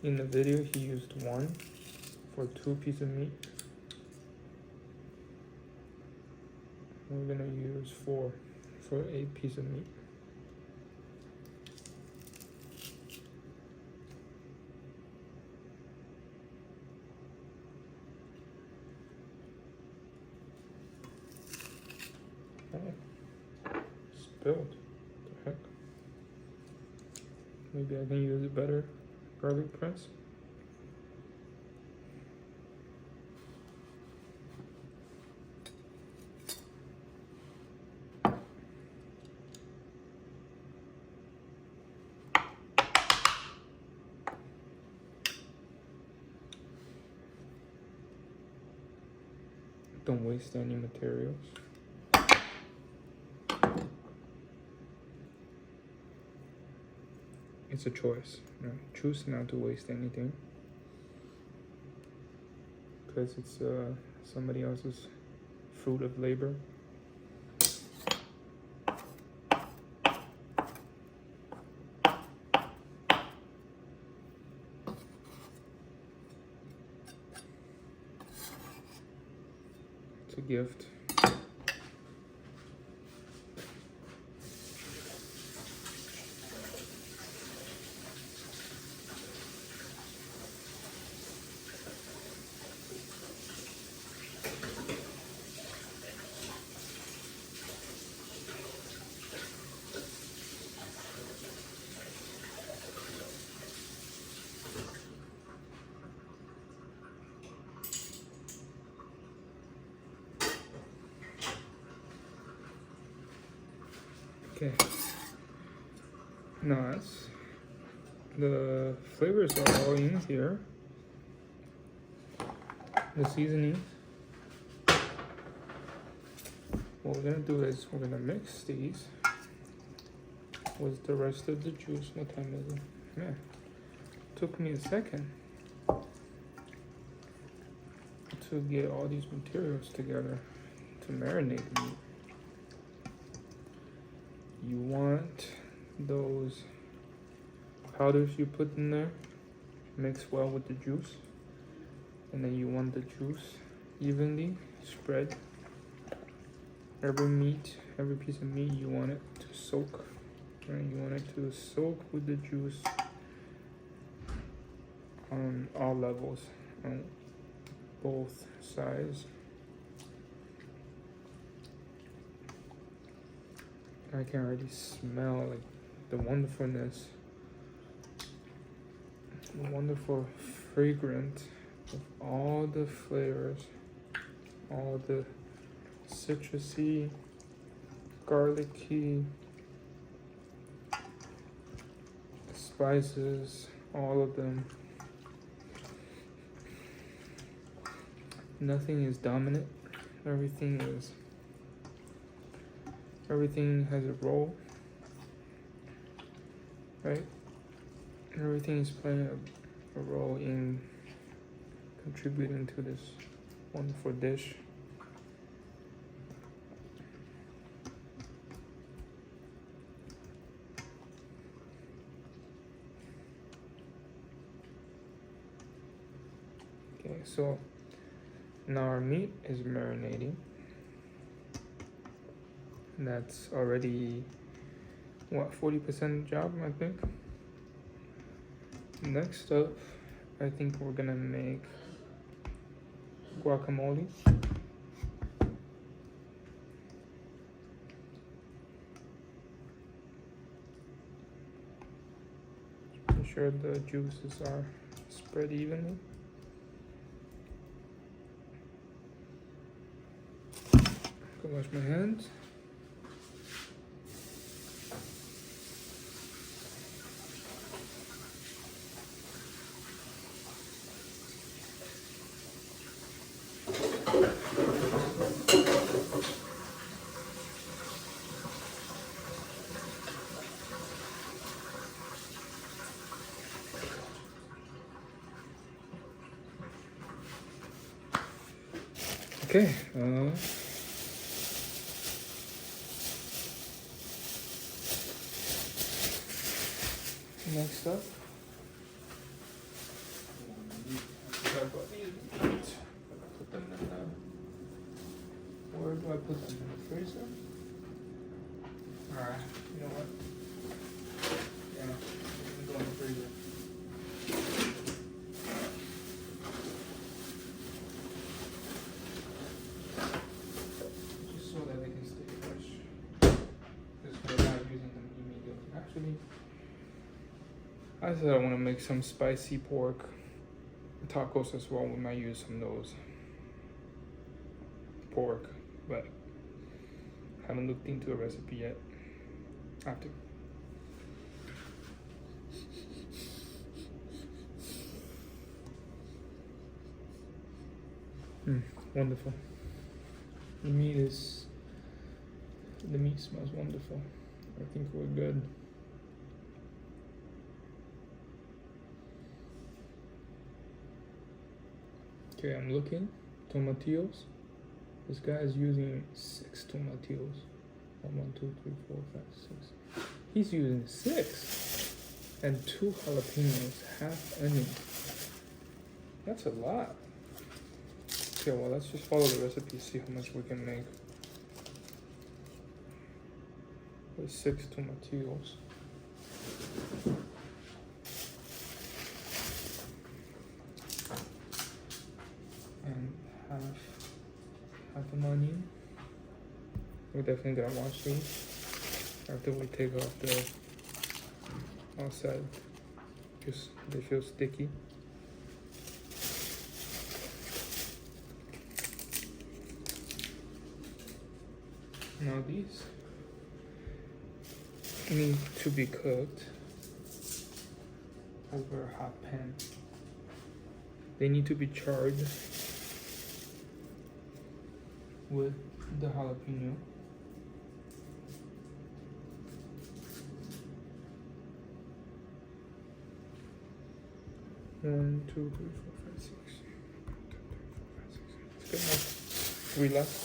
In the video, he used 1 for 2 pieces of meat. We're gonna use 4 for 8 pieces of meat. Oh, spilled. The heck? Maybe I can use a better garlic press. Don't waste any materials. It's a choice. You know, choose not to waste anything because it's somebody else's fruit of labor. It's a gift. Okay, nice. The flavors are all in here. The seasoning. What we're gonna do is we're gonna mix these with the rest of the juice. What time is it? Man, took me a second to get all these materials together to marinate the meat. You want those powders you put in there mix well with the juice, and then you want the juice evenly spread. Every piece of meat, you want it to soak, right? You want it to soak with the juice on all levels, on both sides. I can already smell like the wonderfulness, the wonderful fragrance of all the flavors, all the citrusy, garlicky, spices, all of them. Nothing is dominant. Everything has a role, right? Everything is playing a role in contributing to this wonderful dish. Okay, so now our meat is marinating. That's already, what, 40% job, I think. Next up, I think we're gonna make guacamole. Make sure the juices are spread evenly. Go wash my hands. Okay. Next up. Put them in the. Where do I put them? In the freezer? Alright, you know what? Yeah, I'm going to the freezer. Just so that they can stay fresh. Because we're not using them immediately. Actually, I said I want to make some spicy pork tacos as well. We might use some of those pork, but haven't looked into the recipe yet. Have to. Wonderful. The meat smells wonderful. I think we're good. Okay, I'm looking. Tomatillos. This guy is using 6 tomatillos. 1, 2, 3, 4, 5, 6. He's using 6. And 2 jalapenos, half onion. That's a lot. Okay, well, let's just follow the recipe, see how much we can make with 6 tomatillos. And half an onion. We're definitely gonna wash these after we take off the outside, because they feel sticky. Now these need to be cooked over a hot pan. They need to be charred with the jalapeno. One, two, three, four, five, six. 1, 2, 3, 4, 5, 6. It's good enough. 3 left.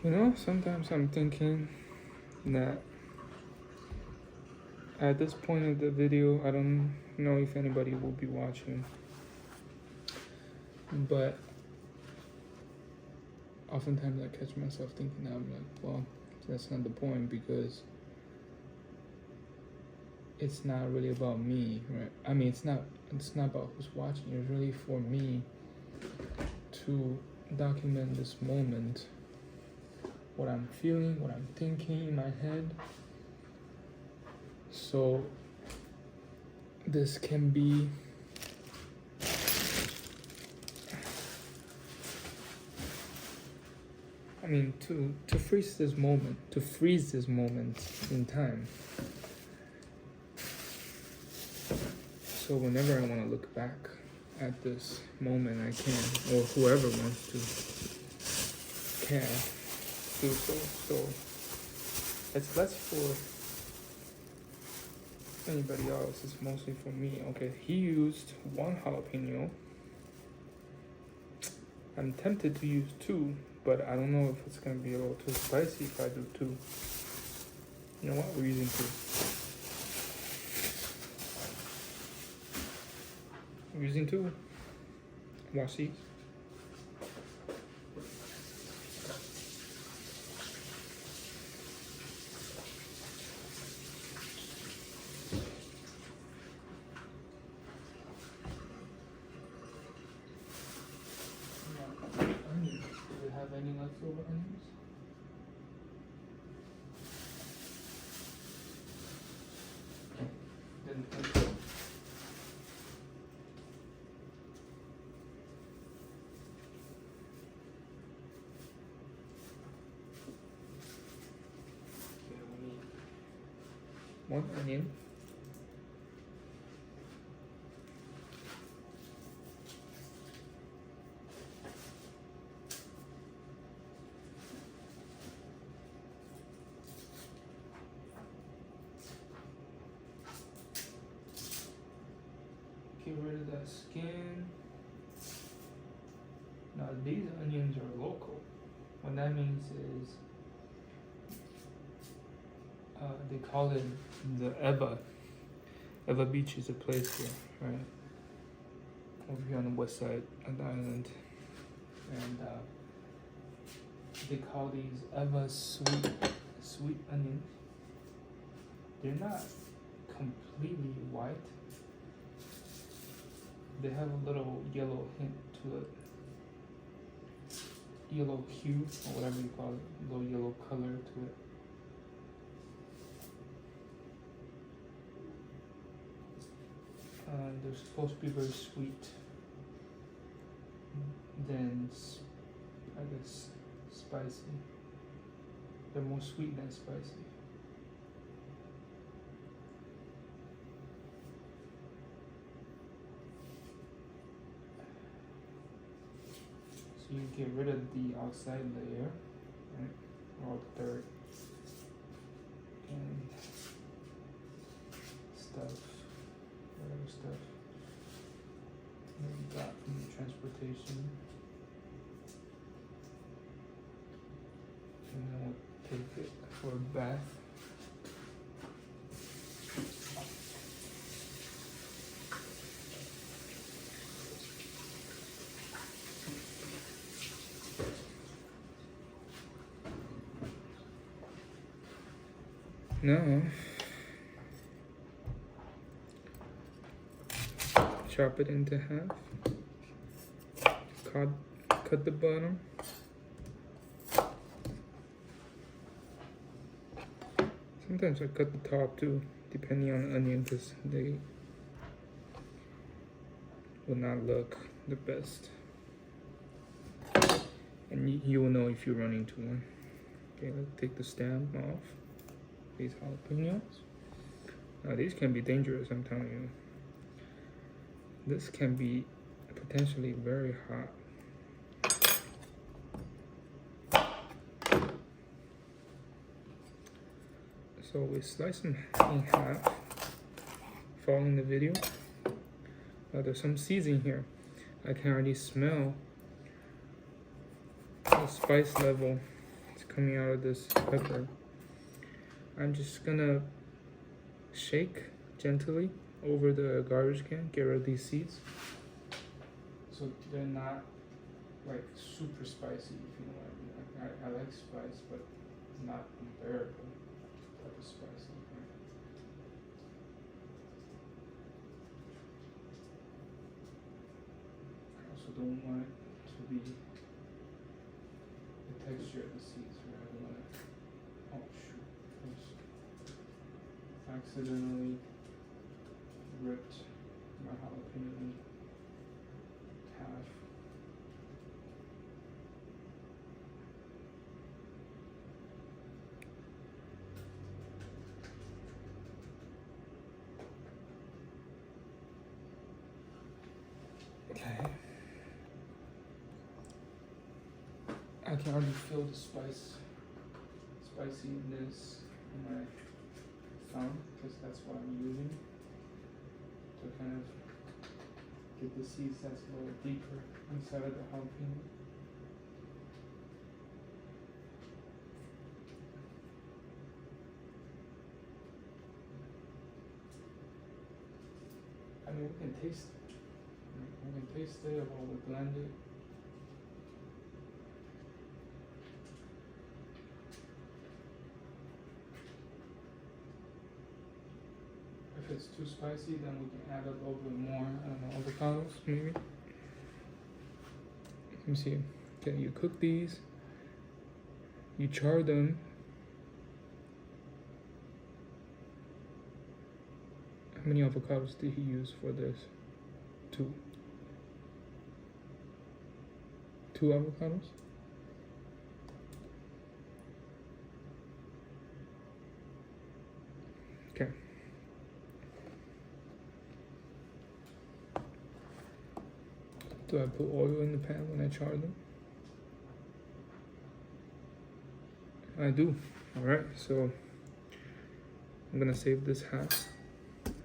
You know, sometimes I'm thinking that at this point of the video, I don't know if anybody will be watching, but oftentimes I catch myself thinking, I'm like, well, that's not the point, because it's not really about me, right? I mean, it's not about who's watching. It's really for me to document this moment, what I'm feeling, what I'm thinking in my head, so this can be to freeze this moment in time. So whenever I want to look back at this moment, I can, or whoever wants to can do so. So it's less for anybody else, it's mostly for me. Okay, he used 1 jalapeno. I'm tempted to use 2, but I don't know if it's gonna be a little too spicy if I do 2. You know what? We're using 2. We're using 2. Watch these. 1 onion. Get rid of that skin. Now these onions are local. What that means is they call it the Eva. Eva Beach is a place here, right? Over here on the west side of the island. And they call these Eva sweet onions. They're not completely white. They have a little yellow hint to it. Yellow hue, or whatever you call it. A little yellow color to it. They're supposed to be very sweet. Then, I guess, spicy. They're more sweet than spicy. So you get rid of the outside layer, right? Or the dirt and stuff, whatever stuff that you got from the transportation. And then we'll take it for a bath. Now, chop it into half. Cut the bottom. Sometimes I cut the top too, depending on the onion, because they will not look the best. And you will know if you run into one. Okay, let's take the stem off. These jalapenos. Now these can be dangerous, I'm telling you. This can be potentially very hot. So we slice them in half, following the video. There's some seasoning here. I can already smell the spice level. It's coming out of this pepper. I'm just gonna shake gently over the garbage can, get rid of these seeds. So they're not like super spicy, if you know what I mean. I like spice, but not unbearable type of spicy. Right? I also don't want it to be the texture of the seeds, right? I don't want it. Oh shoot. Accidentally ripped my jalapeno in half. Okay. I can already feel the spiciness in my thumb, because that's what I'm using to kind of get the seeds that's a little deeper inside of the jalapeno. I mean, we can taste it. We can taste it while we blend it. If it's too spicy, then we can add a little bit more, I don't know, avocados maybe. Let me see. Okay, you cook these, you char them. How many avocados did he use for this? 2. 2 avocados? Okay. Do I put oil in the pan when I char them? I do. Alright, so I'm gonna save this half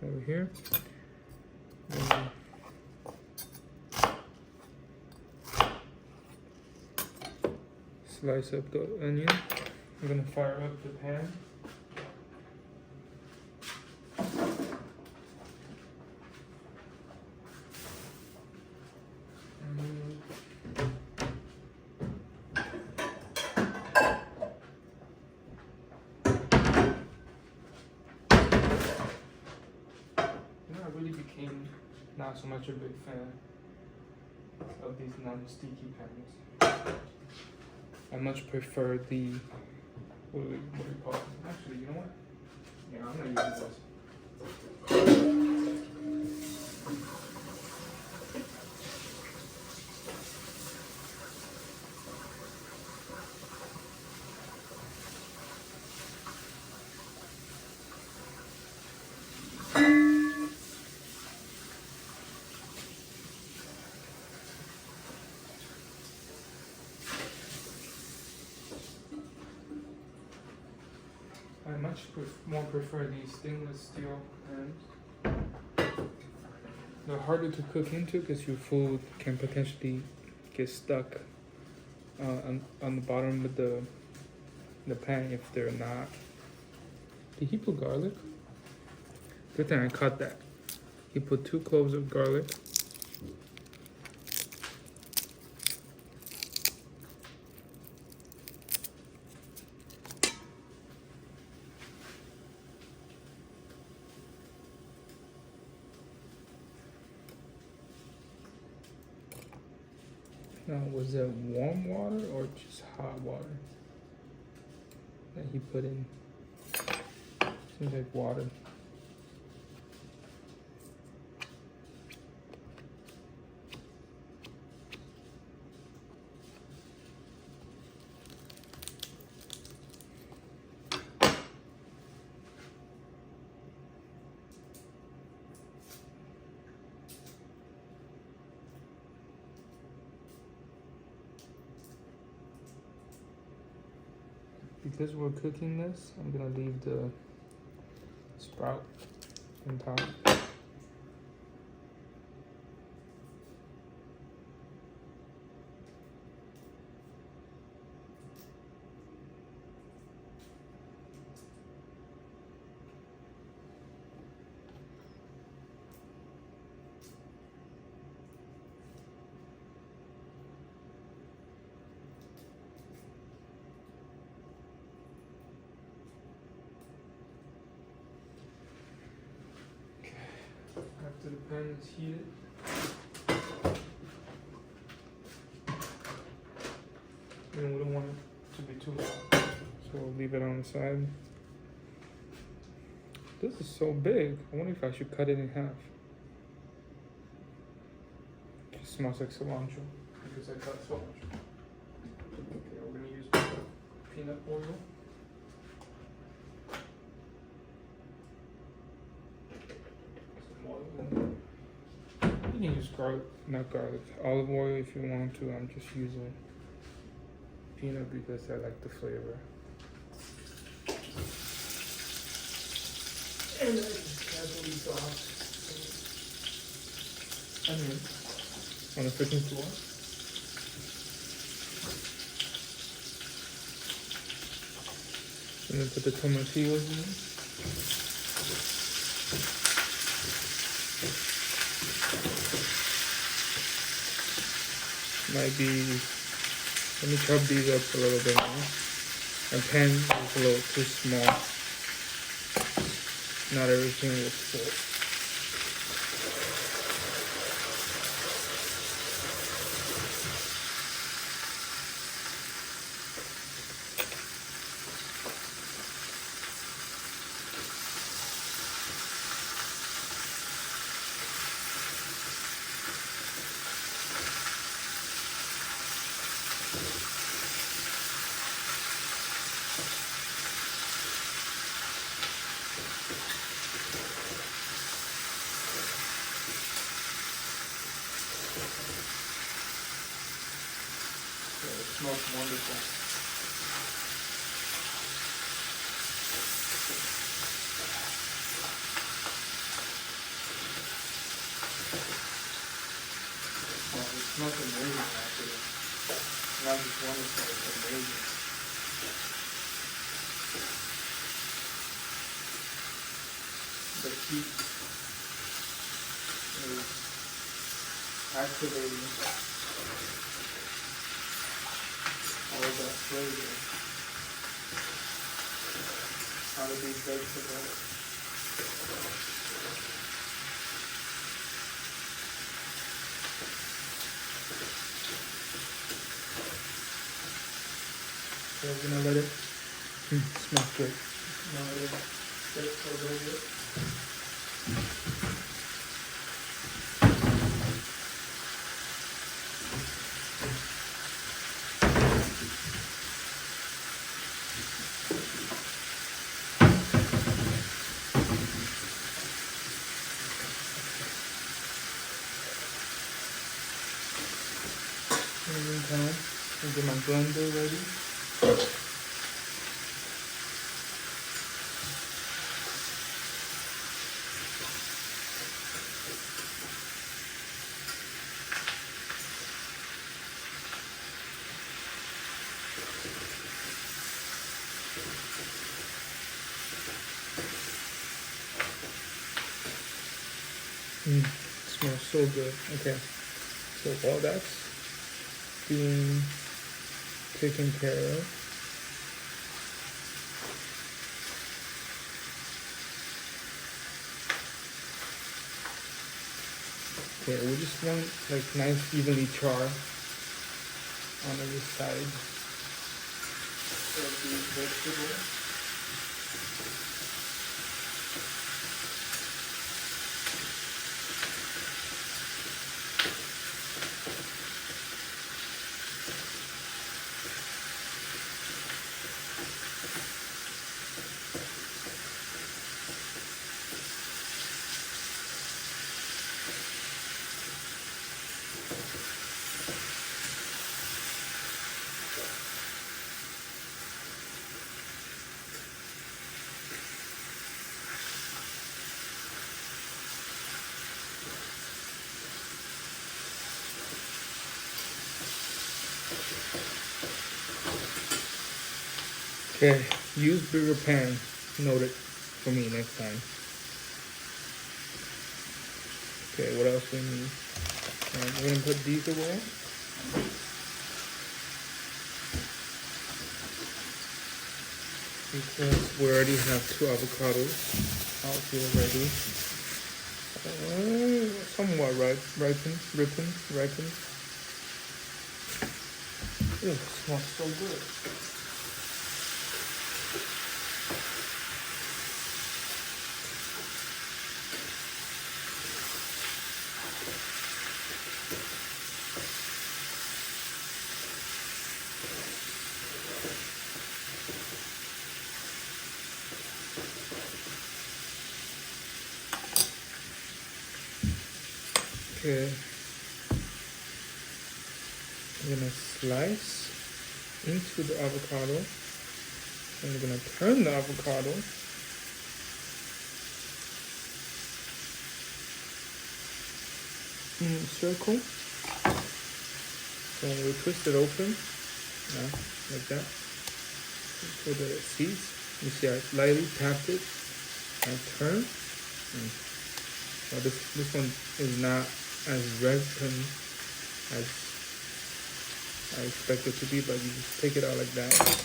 over here. And slice up the onion. I'm gonna fire up the pan. I really became not so much a big fan of these non-sticky pans. I much prefer the what do you call it? Actually, you know what? Yeah, I'm gonna use this. I much more prefer these stainless steel pans. They're harder to cook into because your food can potentially get stuck on the bottom of the pan if they're not. Did he put garlic? Good thing I caught that. He put 2 cloves of garlic. Now, was that warm water or just hot water that he put in? Seems like water. Because we're cooking this, I'm gonna leave the sprout on top. After the pan is heated, we don't want it to be too hot, so we'll leave it on the side. This is so big. I wonder if I should cut it in half. It just smells like cilantro because I cut cilantro. Okay, we're gonna use peanut oil. You can use not garlic, olive oil if you want to. I'm just using peanut because I like the flavor. And then casually sauce onion on the cooking floor. And then put the tomatillos in. Might be, let me chop these up a little bit more. My pan is a little too small. Not everything will fit. smells wonderful. Oh, it smells amazing, actually. Not just wonderful, it's amazing. The heat is activating all of that flavor out of these vegetables. So we're gonna let it smells good. Now let it sit for a little bit. In the meantime, I'll get my blender ready. Smells so good. Okay, so while that's being taken care of, okay, we just want like nice evenly char on every side of the vegetable. Okay, use bigger pan. Note it for me next time. Okay, what else we need? We're gonna put these away. Because we already have 2 avocados out here ready. Somewhat ripened. Ew, it smells so good. Okay, I'm gonna slice into the avocado, and we're gonna turn the avocado in a circle. So we twist it open, like that, so that it sees. You see, I lightly tapped it, I turn. Now this one is not as ripened as I expect it to be, but you just take it out like that.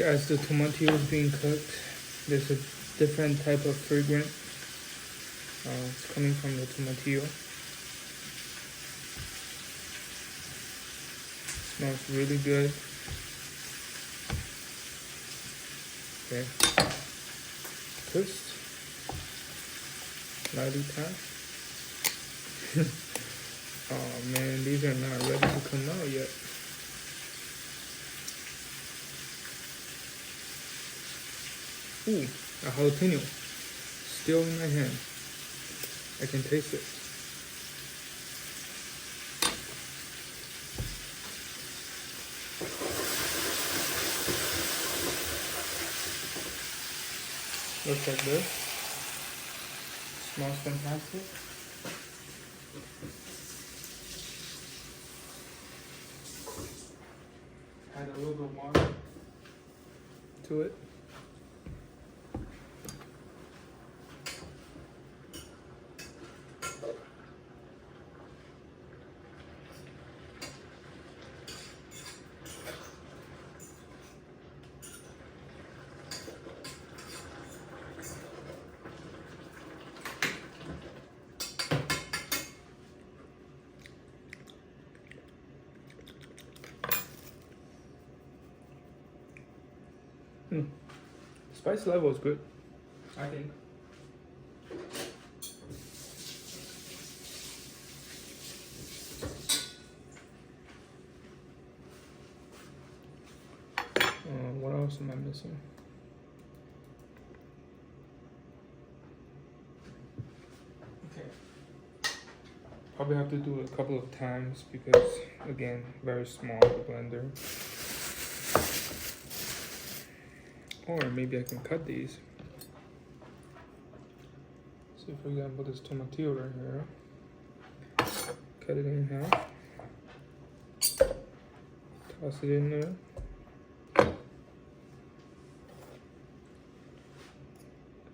As the tomato is being cooked, there's a different type of fragrance. It's coming from the tomatillo. Smells really good. Okay. Twist. Lightly tap. Oh man, these are not ready to come out yet. Ooh, a jalapeno. Still in my hand. I can taste it. Looks like this. Smells fantastic. Add a little bit of water to it. Spice level is good, I think. What else am I missing? Okay. Probably have to do it a couple of times because, again, very small, the blender. Or maybe I can cut these. So for example, this tomatillo right here. Cut it in half. Toss it in there.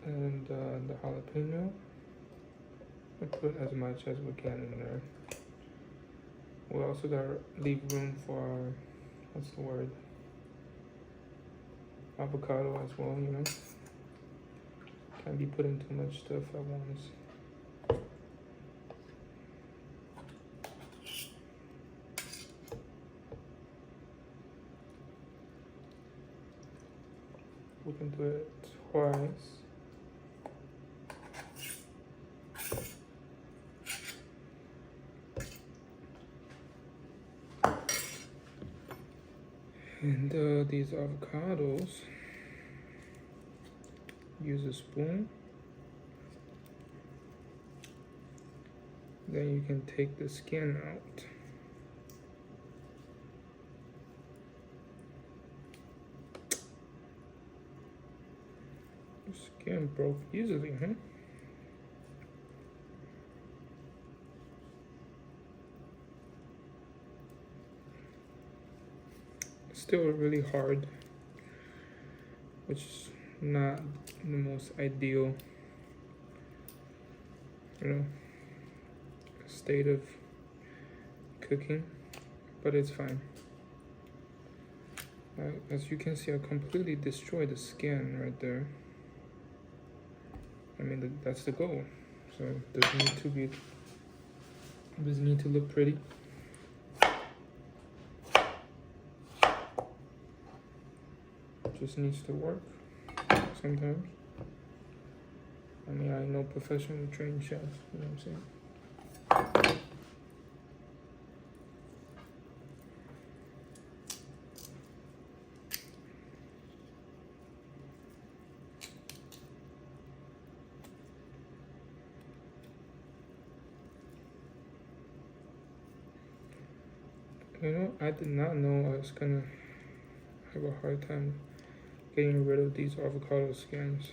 And the jalapeno. I put as much as we can in there. We also gotta leave room for, what's the word? Avocado as well, you know. Can't be putting too much stuff at once. We can do it twice. And these avocados, use a spoon. Then you can take the skin out. The skin broke easily, huh? Still really hard, which is not the most ideal, you know, state of cooking, but it's fine. As you can see, I completely destroyed the skin right there. I mean, that's the goal. So it doesn't need to look pretty. Just needs to work sometimes. I mean, I know professionally trained chefs, you know what I'm saying? You know, I did not know I was gonna have a hard time getting rid of these avocado skins.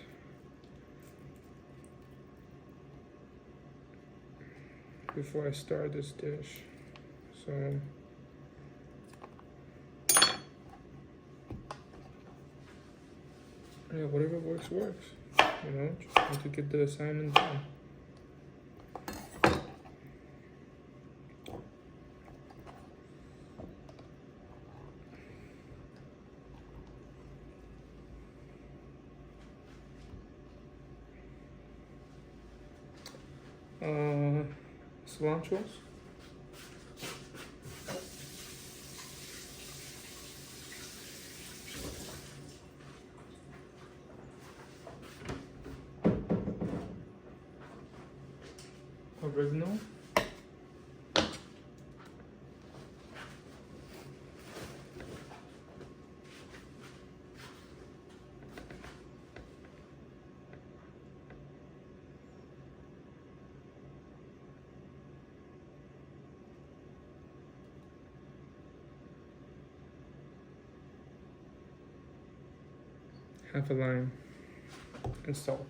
Before I start this dish. So yeah, whatever works, works. You know, just need to get the assignment done. cilantros. Oregano. Half a lime and salt.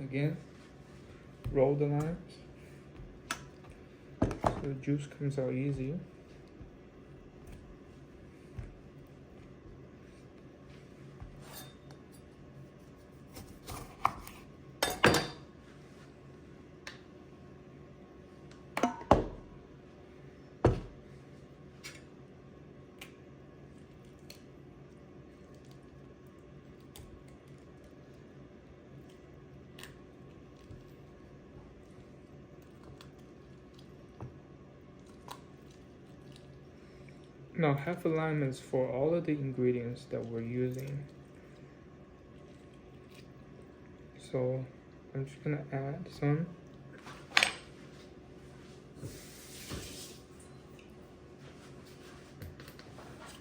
Again, roll the limes so the juice comes out easier. Now, half a lime is for all of the ingredients that we're using. So I'm just gonna add some.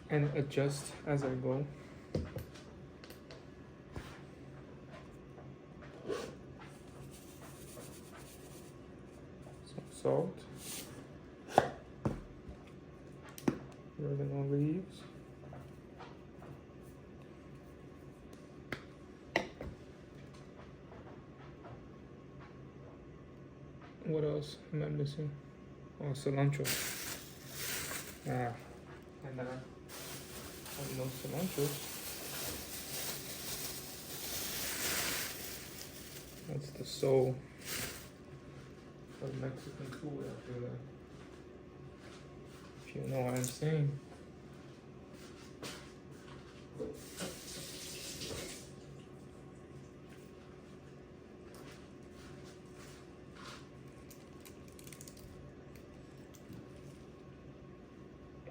And adjust as I go. Some salt. Oregano leaves. What else am I missing? Oh, cilantro. And no cilantro. That's the soul of Mexican food, I feel like. If you know what I'm saying.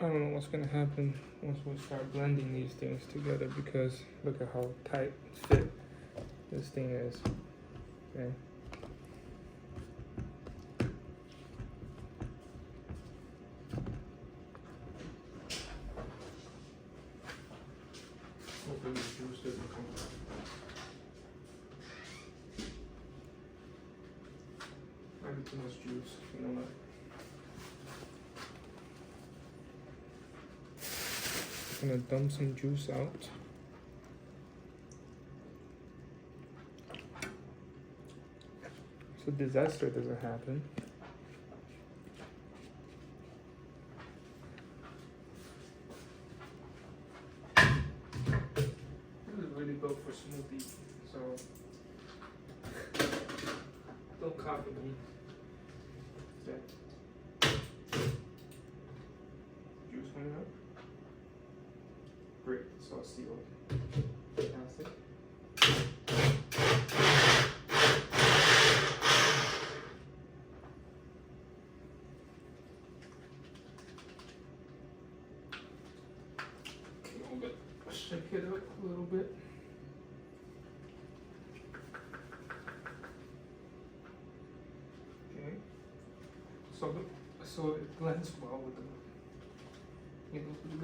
I don't know what's gonna happen once we start blending these things together, because look at how tight fit this thing is. Okay. Hopefully the juice doesn't come out. Might be too much juice, you know what? I'm gonna dump some juice out. So disaster doesn't happen. This is really built for smoothie, so don't copy me. Okay. Juice coming up. Great, so I'll seal it. Fantastic. Shake it up a little bit. Okay. So it blends well with the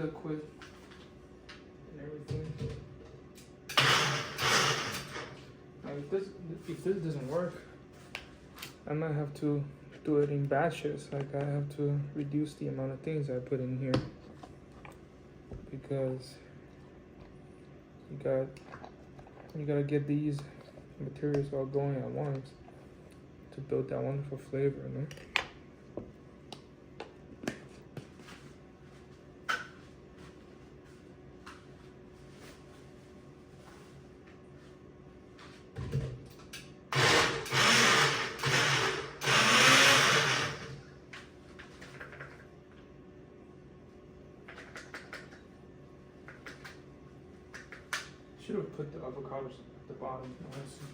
liquid and everything. Now if this doesn't work, I might have to do it in batches. Like I have to reduce the amount of things I put in here, because you gotta get these materials all going at once to build that wonderful flavor, no? avocados at the bottom. Honestly.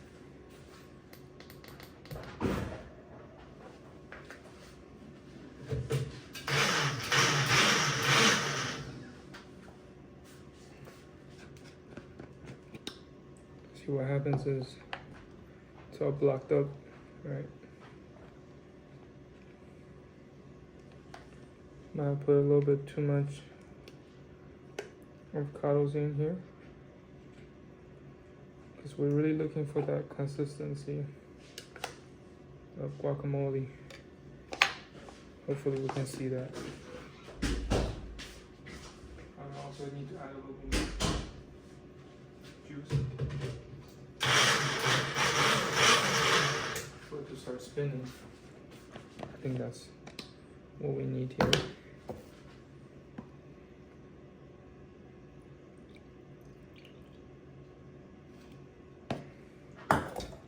See what happens is it's all blocked up, right? Might have put a little bit too much avocados in here because we're really looking for that consistency of guacamole. Hopefully we can see that. I also need to add a little bit more juice for it to start spinning. I think that's what we need here.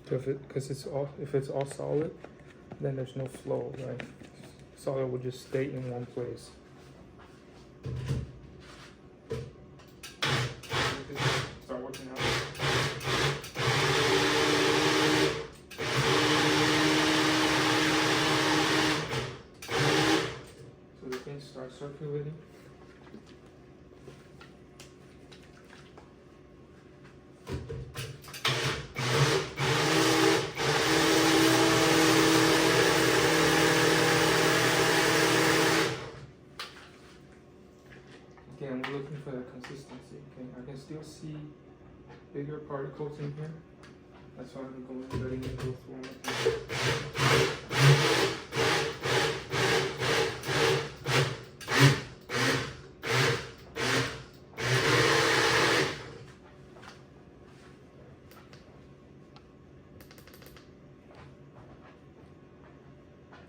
Because if it's all solid, then there's no flow, right? Solid will just stay in one place. Start working out. So the things start circulating. Again, we're looking for that consistency. Okay, I can still see bigger particles in here. That's why I'm going letting it go through my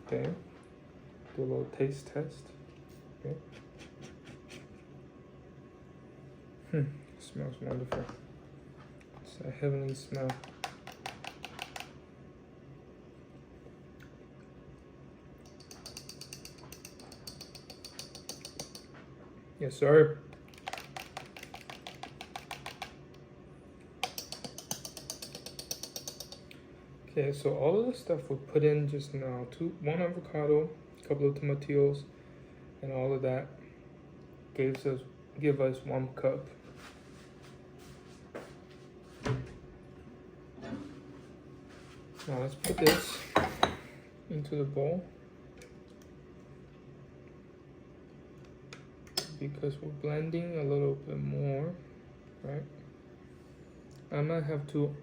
Okay, do a little taste test. Okay. Smells wonderful. It's a heavenly smell. Yes, sir. Okay, so all of the stuff we put in just now, one avocado, a couple of tomatillos, and all of that give us 1 cup. Now let's put this into the bowl because we're blending a little bit more, right? I might have to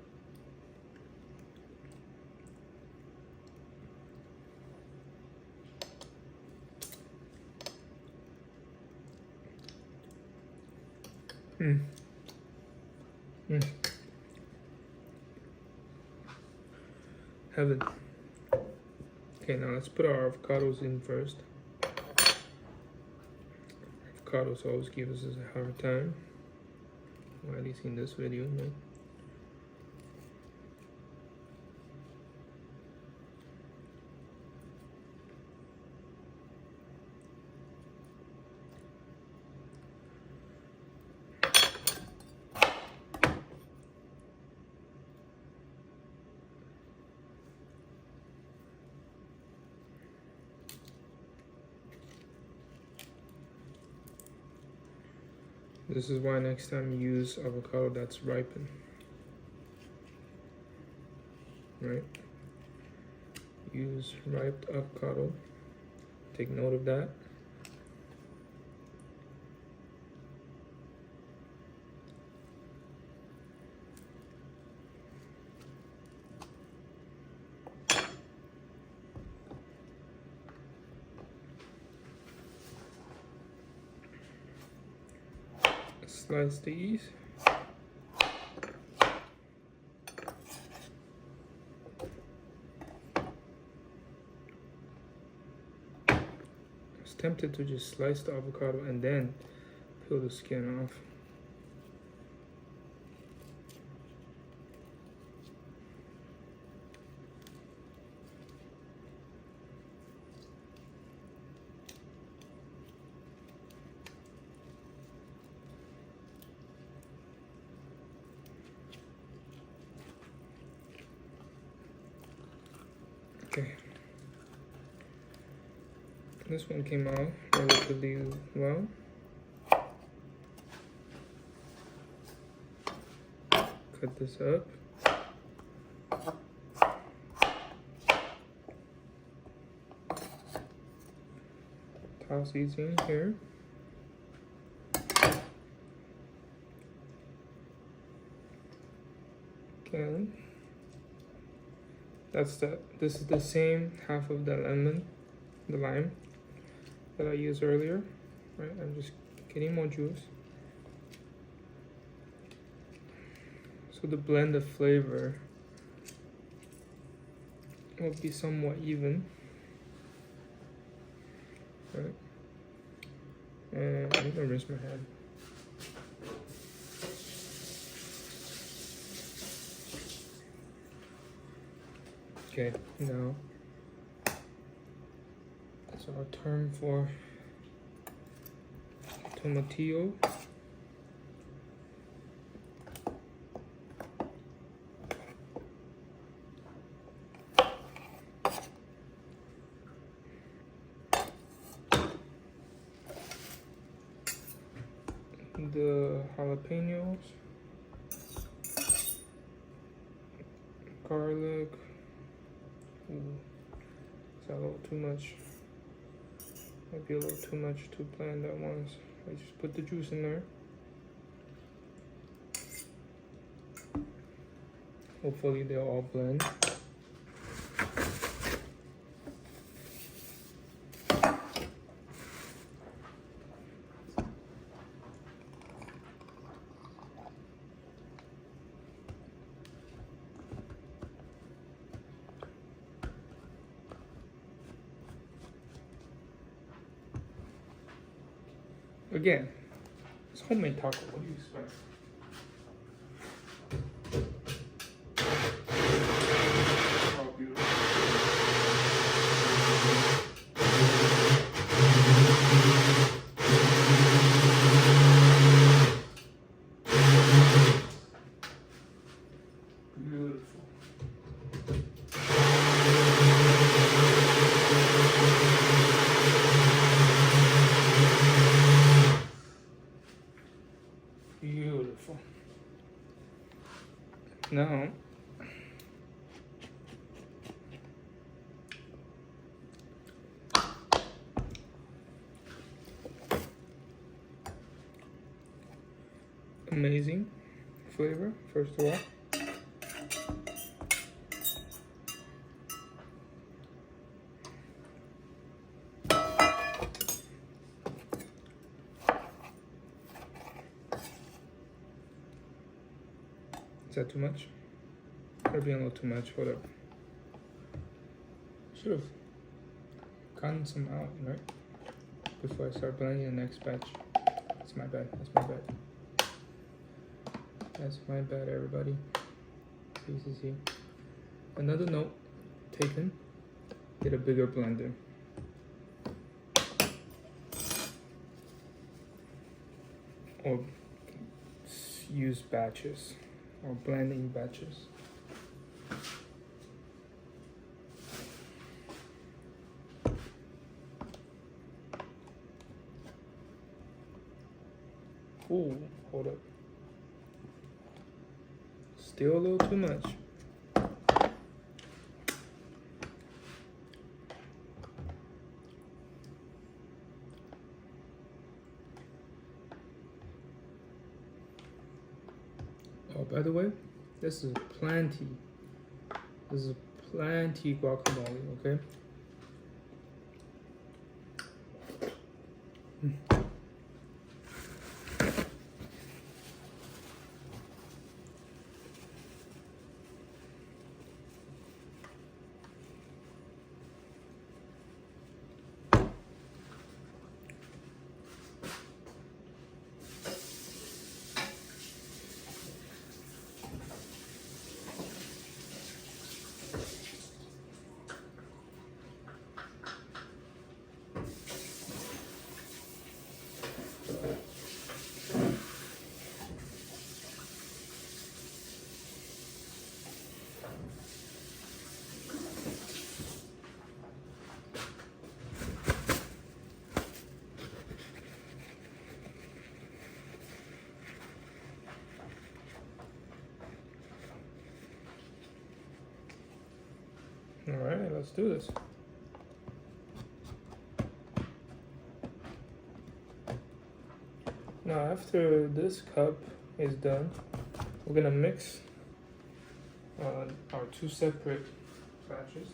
Heaven. Okay, now let's put our avocados in first. Avocados always give us a hard time, or at least in this video, right? This is why next time you use avocado that's ripened, right? Use ripe avocado. Take note of that. Slice these. I was tempted to just slice the avocado and then peel the skin off. Okay. This one came out relatively well. Cut this up. Toss these in here. Okay. This is the same half of the lemon, the lime that I used earlier. Right, I'm just getting more juice. So the blend of flavor will be somewhat even. Right. And I'm gonna rinse my hand. Okay, now that's our term for tomatillo. The jalapenos, garlic. Ooh, is that a little too much? Might be a little too much to blend at once. I just put the juice in there. Hopefully they'll all blend. Again, it's homemade taco. What do you expect? Oh, beautiful. Beautiful. Beautiful. Now, amazing flavor, first of all. Is that too much? Could be a little too much. Hold up. Should have gotten some out, right? Before I start blending the next batch. That's my bad. That's my bad. That's my bad, everybody. See. Another note taken. Get a bigger blender. Or use batches. Or blending batches. Ooh, hold up. Still a little too much. Oh, by the way, this is plenty. This is plenty guacamole, okay? All right, let's do this. Now, after this cup is done, we're gonna mix our two separate batches.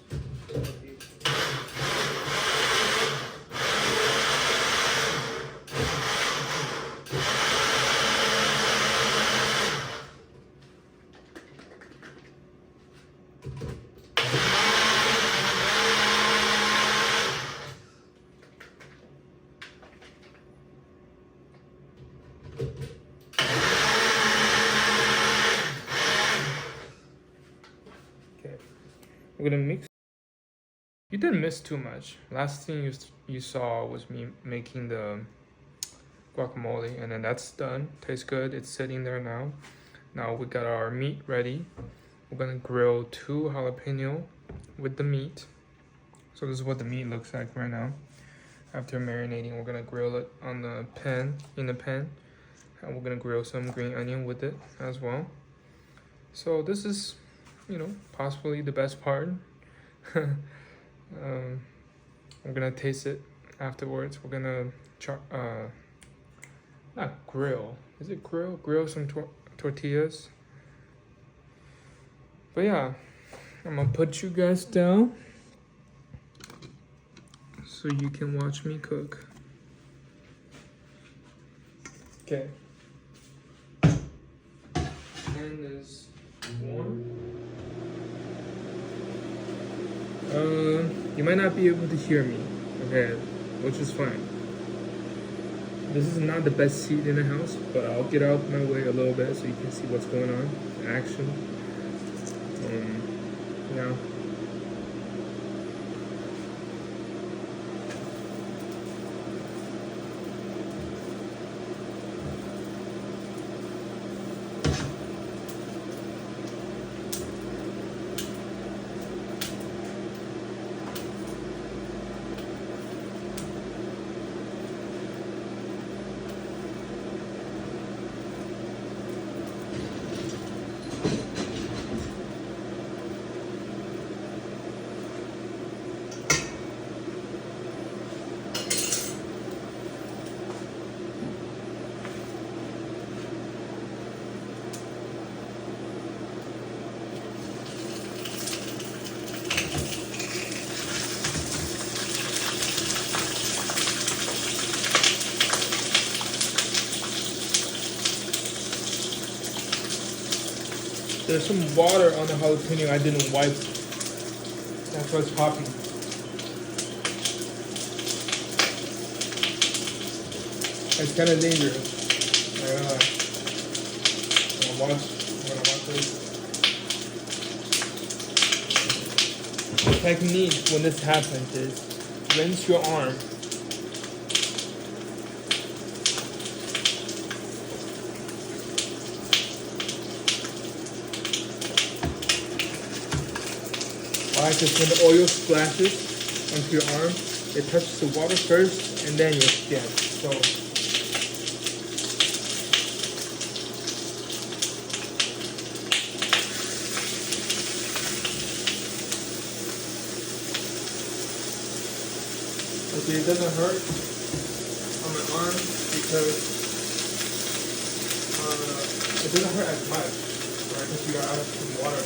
Okay, we're gonna mix. You didn't miss too much. Last thing you saw was me making the guacamole, and then that's done. Tastes good. It's sitting there now. Now we got our meat ready. We're gonna grill 2 jalapeno with the meat. So this is what the meat looks like right now. After marinating, we're gonna grill it on the pan, in the pan. And we're gonna grill some green onion with it as well. So this is, possibly the best part. We're gonna taste it afterwards. We're gonna not grill. Is it grill? Grill some tortillas. But yeah, I'm gonna put you guys down so you can watch me cook. Okay. Pan is warm. You might not be able to hear me, okay, which is fine. This is not the best seat in the house, but I'll get out my way a little bit so you can see what's going on, action. Yeah. There's some water on the jalapeno I didn't wipe. That's what's popping. It's kind of dangerous. I'm gonna watch this. The technique when this happens is rinse your arm. Alright, because when the oil splashes onto your arm, it touches the water first and then your skin. So okay, it doesn't hurt on my arm because it doesn't hurt as much, right? Because you got out of some water.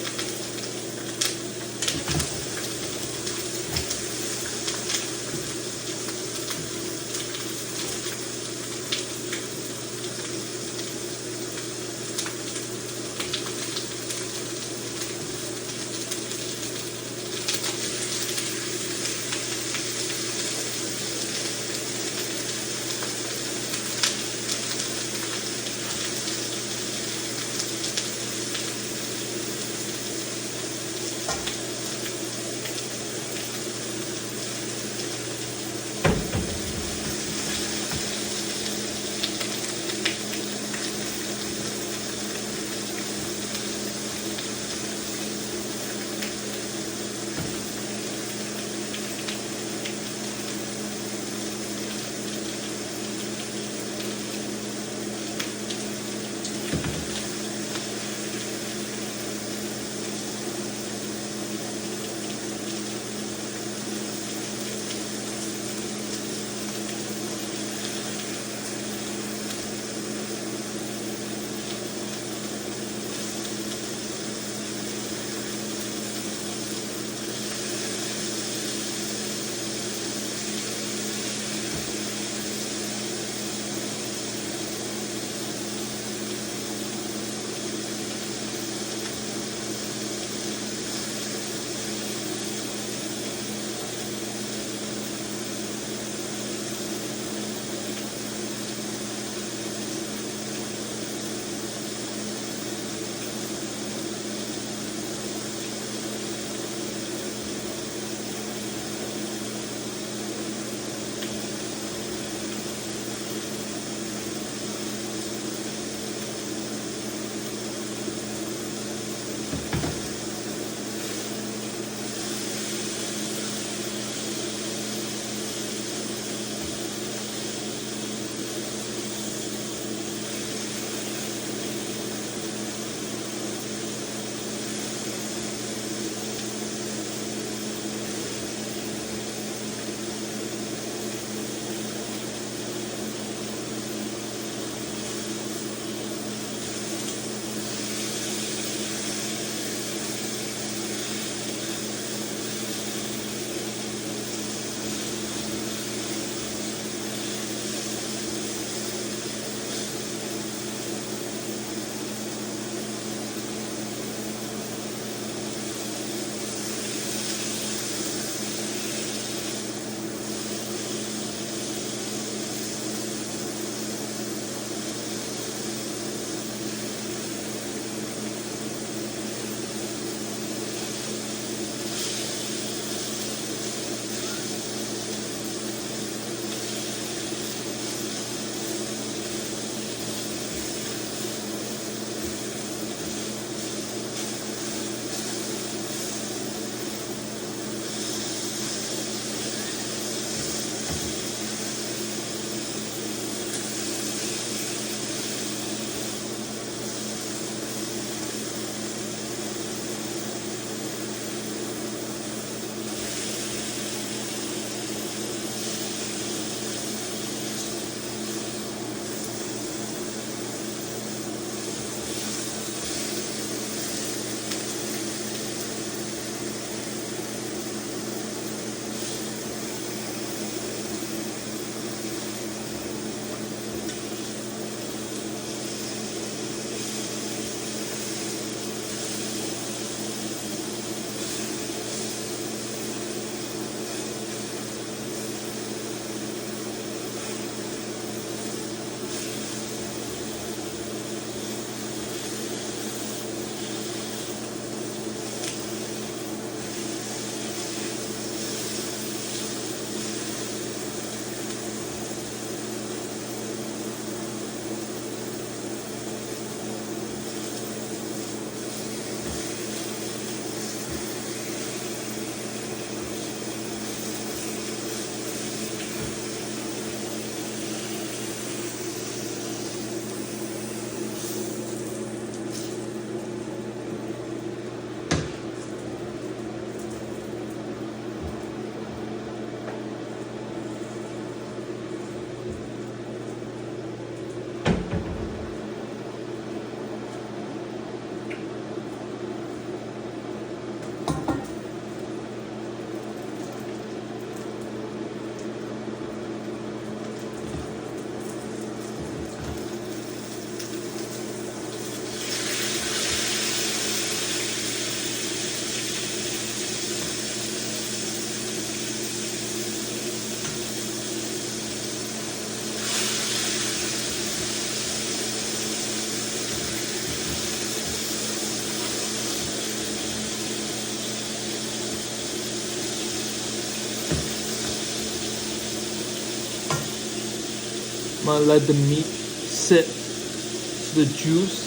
I'm gonna let the meat sit so the juice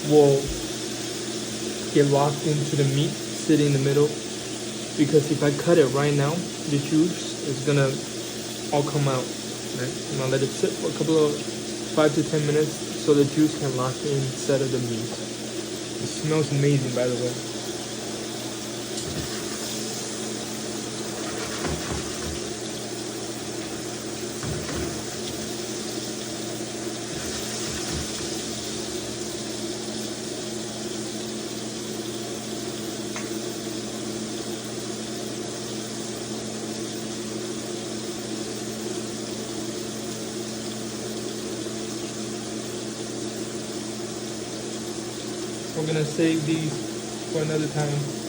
will get locked into the meat sitting in the middle. Because if I cut it right now, the juice is gonna all come out. Right? I'm gonna let it sit for a couple of 5 to 10 minutes so the juice can lock inside of the meat. It smells amazing, by the way. We're gonna save these for another time.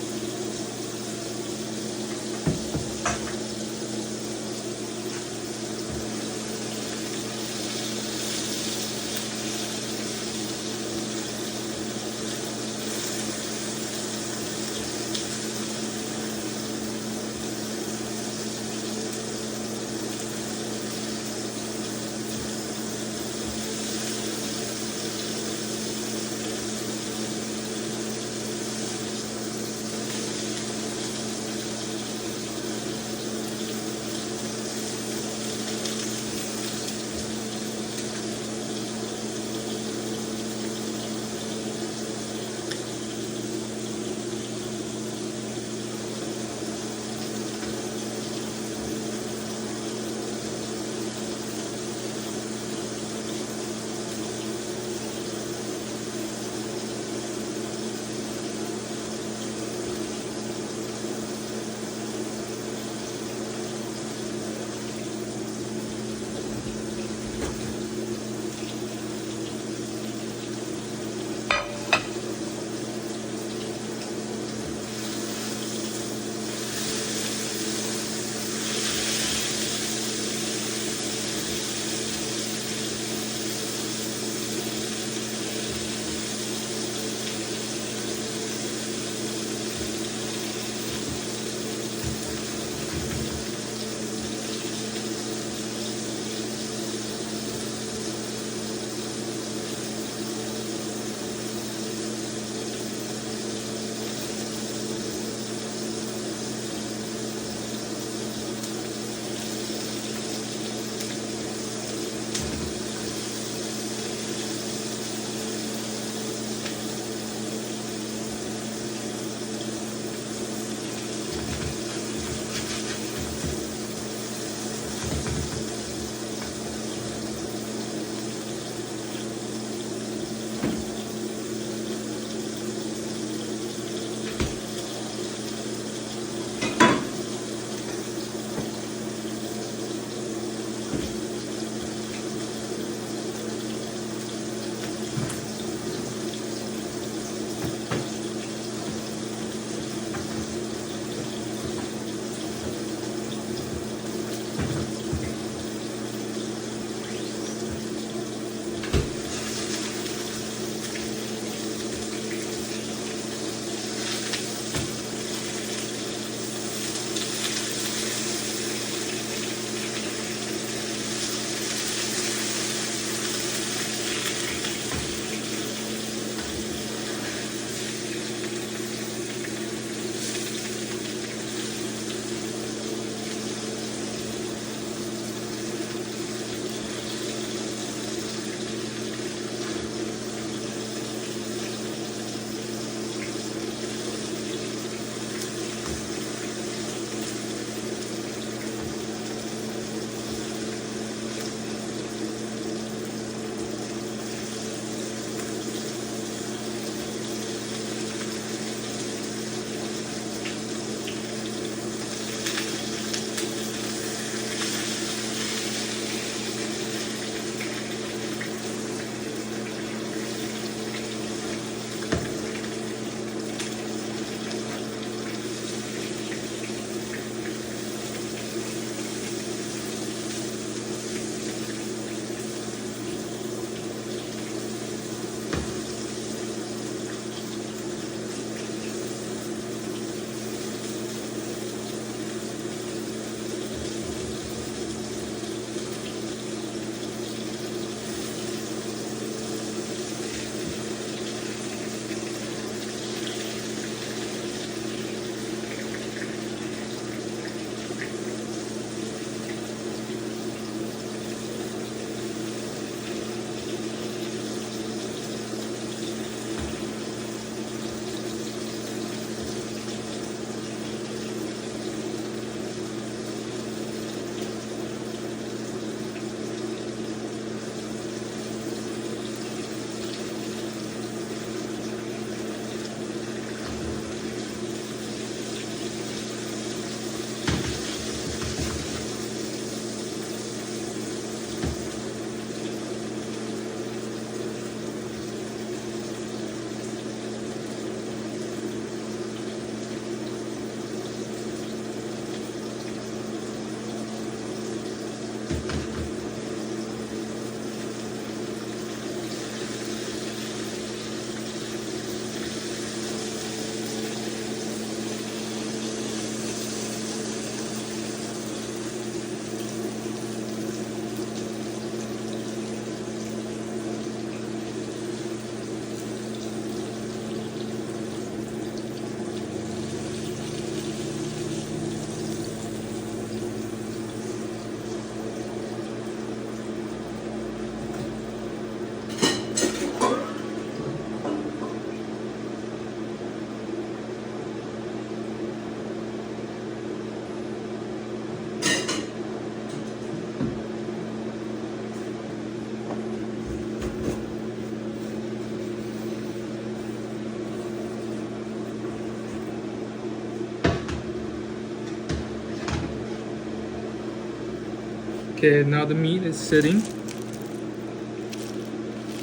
Okay, now the meat is sitting.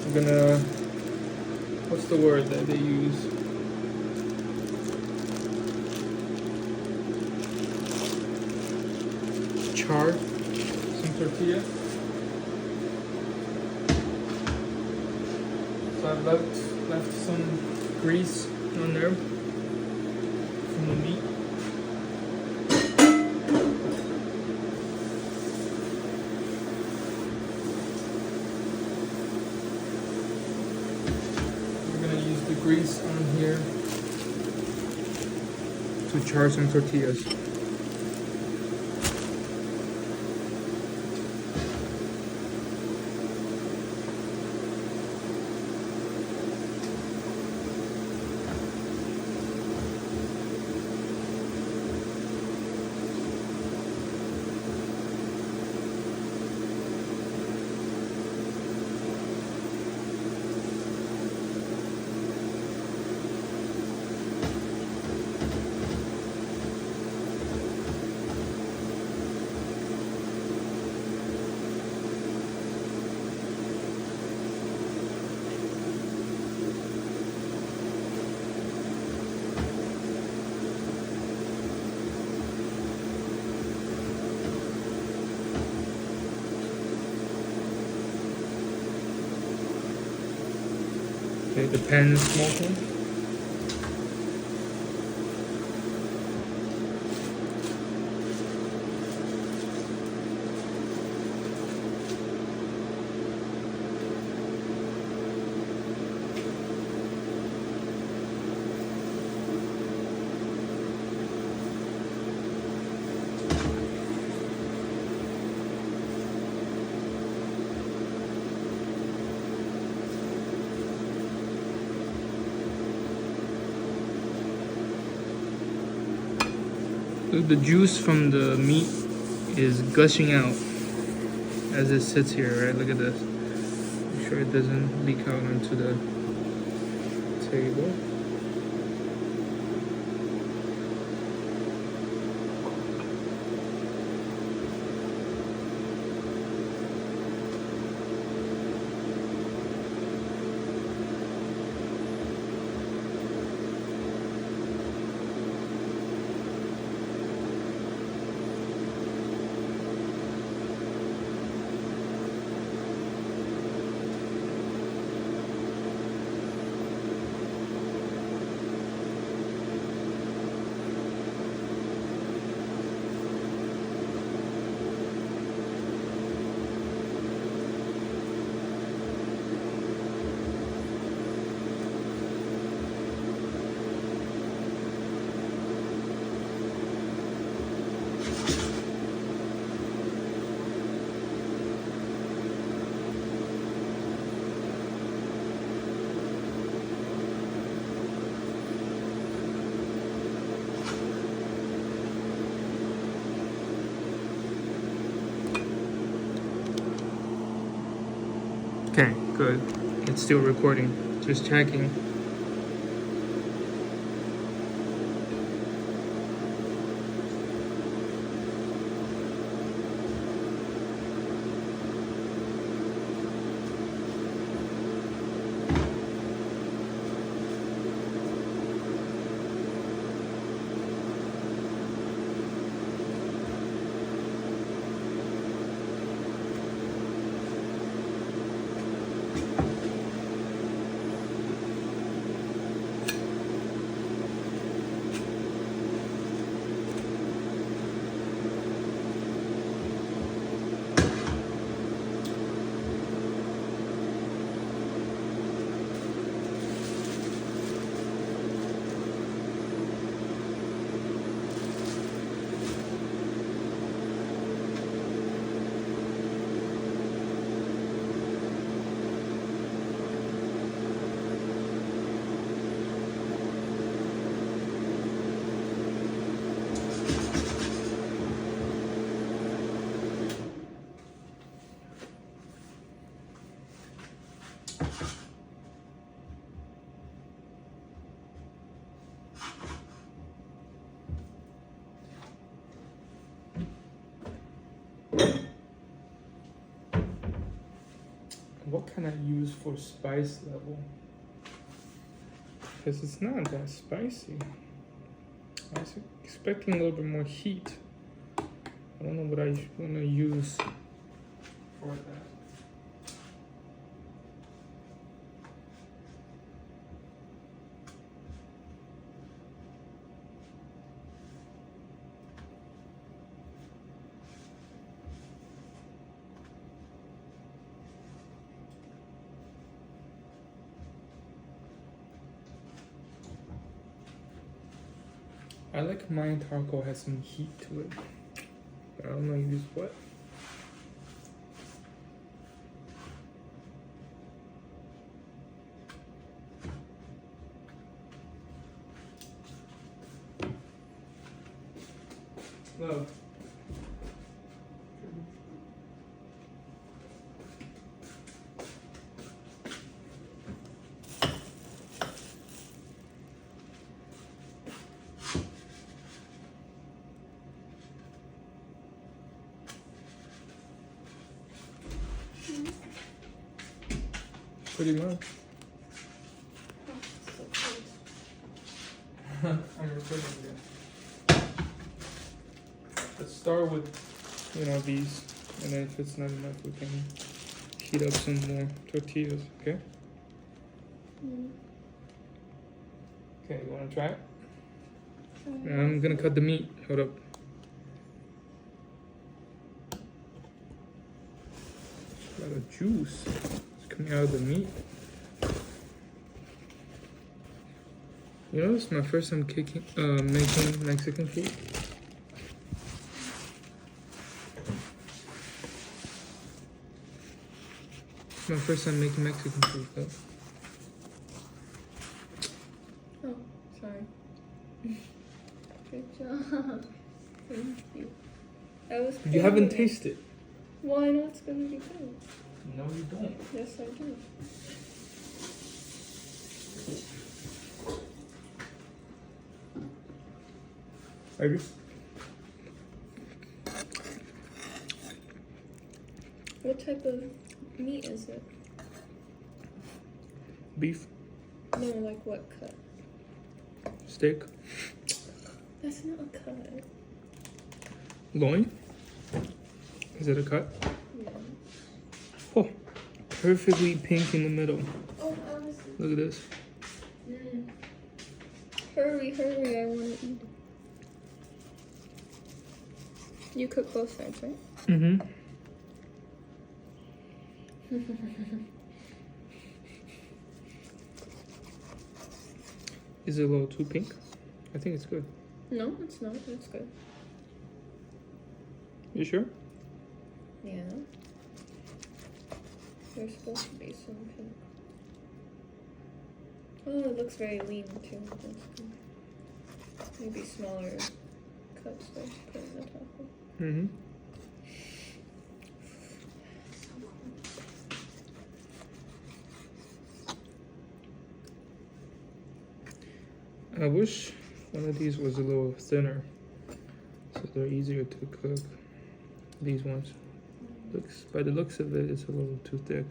I'm gonna, what's the word that they use? Char some tortilla. So I've left some grease on there from the meat. We're gonna use the grease on here to char some tortillas. Okay, the pan is smoking. The juice from the meat is gushing out as it sits here, right? Look at this. Make sure it doesn't leak out onto the table. Okay, good. It's still recording. Just checking. What can I use for spice level? Because it's not that spicy. I was expecting a little bit more heat. I don't know what I want to use for that. I like mine taco has some heat to it. But I don't know use what. Love. Pretty much. Oh, so cold. I'm recording again. Let's start with, these, and then if it's not enough, we can heat up some more tortillas. Okay. Mm. Okay, you wanna try it? Sorry. I'm gonna cut the meat. Hold up. A lot of juice is coming out of the meat. You know, it's my first time making Mexican food. It's my first time making Mexican food, though. Oh, sorry. Good job. Thank you. I was. You haven't craving it. tasted. Well, I know it's gonna be good. No, you don't. Yes, I do. Maybe. What type of meat is it? Beef, No, like what cut? steak, That's not a cut. loin. Is it a cut? Yeah. Oh, perfectly pink in the middle. Oh, I was. Look at this. Hurry, hurry! I want to eat. You cook both sides, right? Mm-hmm. Is it a little too pink? I think it's good. No, it's not. It's good. You sure? Yeah. There's supposed to be some pink. Oh, it looks very lean too. That's good. Maybe smaller cuts though. Put in the taco. Mm-hmm. I wish one of these was a little thinner, so they're easier to cook. These ones, by the looks of it, it's a little too thick.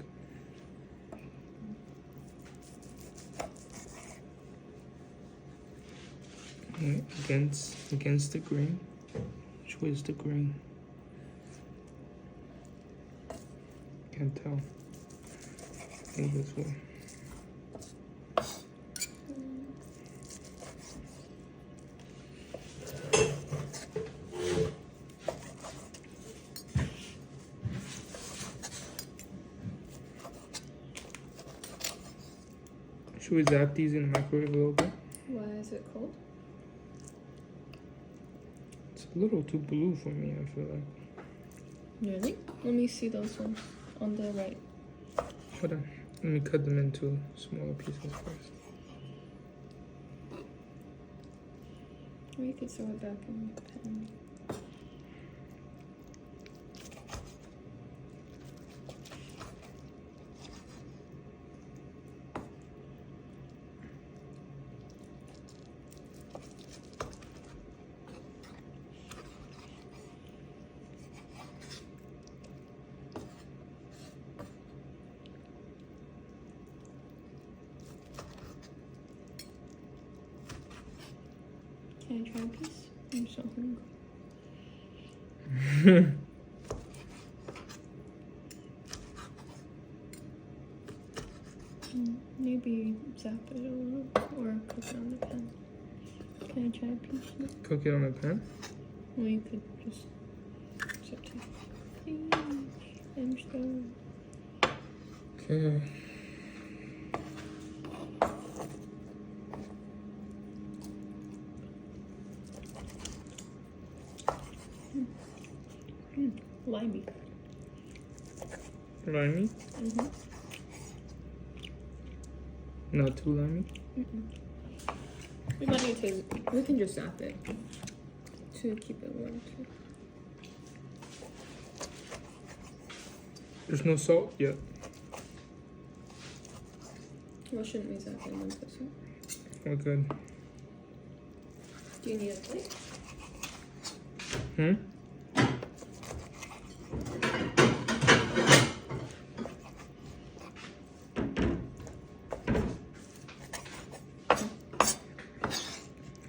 And against the grain. Which way is the grain? Can't tell. I think this way. Should we zap these in the microwave a little bit? Why is it cold? It's a little too blue for me, I feel like. Really? Let me see those ones on the right. Hold on. Let me cut them into smaller pieces first. Or you could throw it back in the pan. Can I try a piece? I'm so hungry. Maybe zap it a little or cook it on the pan. Can I try a piece? No? Cook it on a pan? Or you could just zip it. Please, I'm starving. Okay. Limey. Limey? Mm-hmm. Not too limey? We might need to. We can just zap it to keep it warm too. There's no salt yet. Well, shouldn't we zap it and then put salt? We're good. Do you need a plate? Hmm?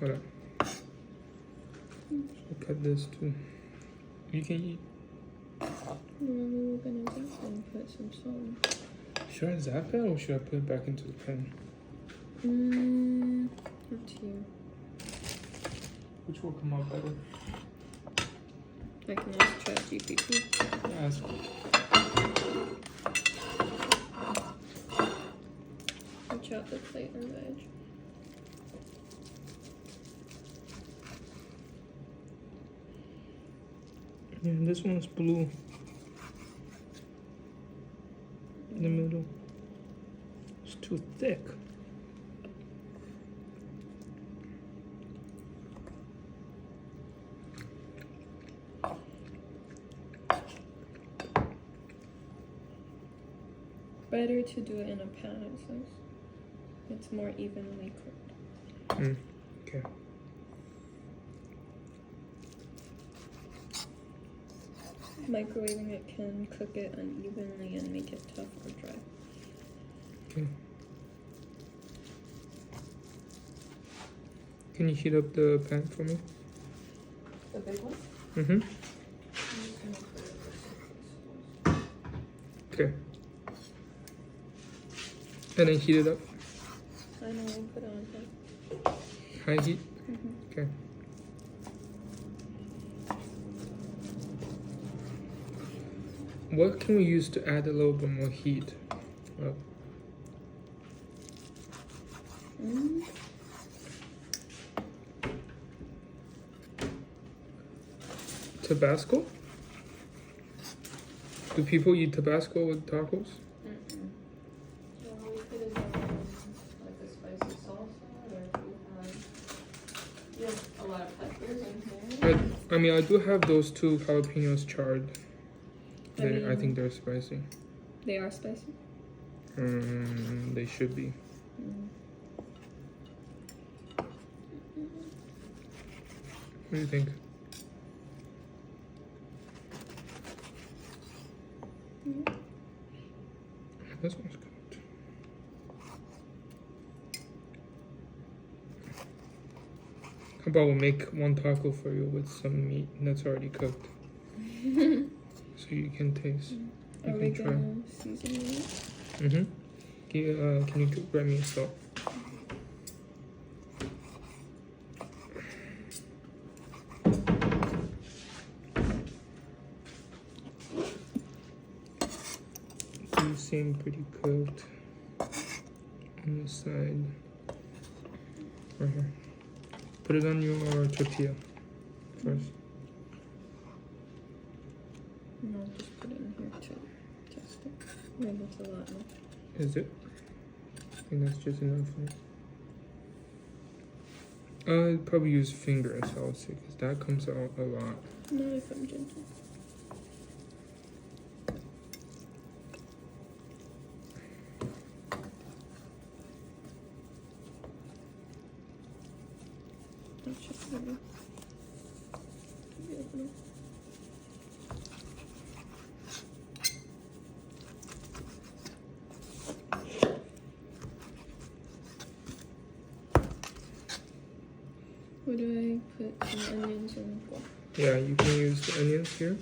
Hold on. I'll cut this too. You can eat. Remember we were gonna zap it and put some salt. Should I zap it or should I put it back into the pan? Up to you. Which will come out better? I can ask ChatGPT. Ask. Watch out the plate or veg. Yeah, this one's blue. In the middle. It's too thick. Better to do it in a pan, it says. It's more evenly cooked. Okay. Microwaving it can cook it unevenly and make it tough or dry. Okay. Can you heat up the pan for me? The big one? Mm-hmm. Okay. And then heat it up. I know, we'll put it on high. High heat. Mm-hmm. Okay. What can we use to add a little bit more heat? Tabasco? Do people eat Tabasco with tacos? Well, we could have done like a spicy salsa, or if you have a lot of peppers in here. I mean, I do have those two jalapenos charred. I I think mean- they're spicy. They are spicy? They should be. What do you think? This one's good. How about we make one taco for you with some meat that's already cooked, so you can taste. Are You we can try. gonna season it? Mm-hmm. Can you grab me salt? These seem pretty cooked on this side. Right here. Put it on your tortilla first. No, just put it in here to test it. Maybe it's a lot now. Is it? I think that's just enough. I'd probably use fingers, I would say, because that comes out a lot. Not if I'm gentle. That should maybe be open. Where do I put some onions and guac? Yeah, you can use the onions here.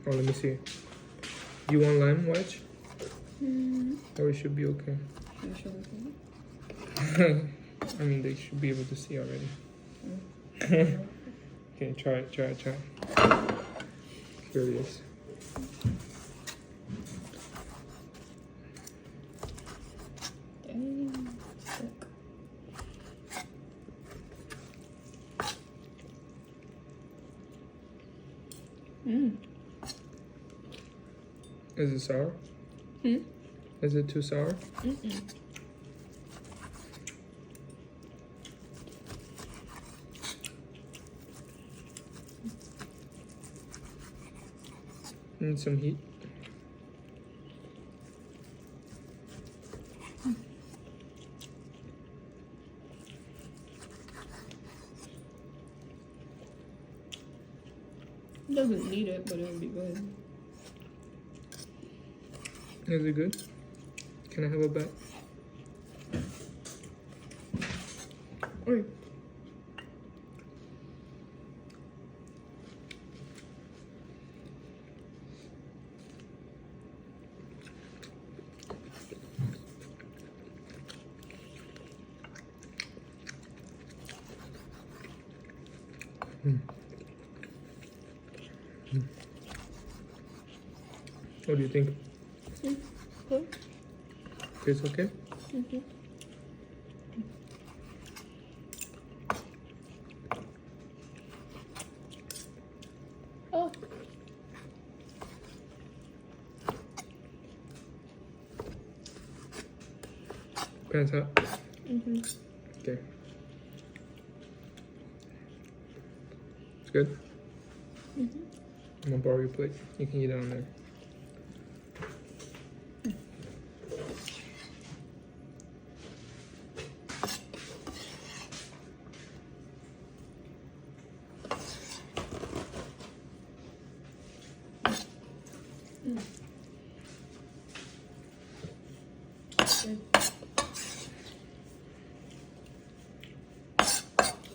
Oh, let me see. You want lime wedge? Or it should be okay. I mean, they should be able to see already. Okay, try it. Here it is. Dang, sick. Is it sour? Is it too sour? Need some heat. It doesn't need it, but it would be good. Is it good? Can I have a bite? Oi. What do you think? Good. Tastes okay? Oh. Pan's hot? Okay. It's good? I'm gonna borrow your plate. You can eat it on there.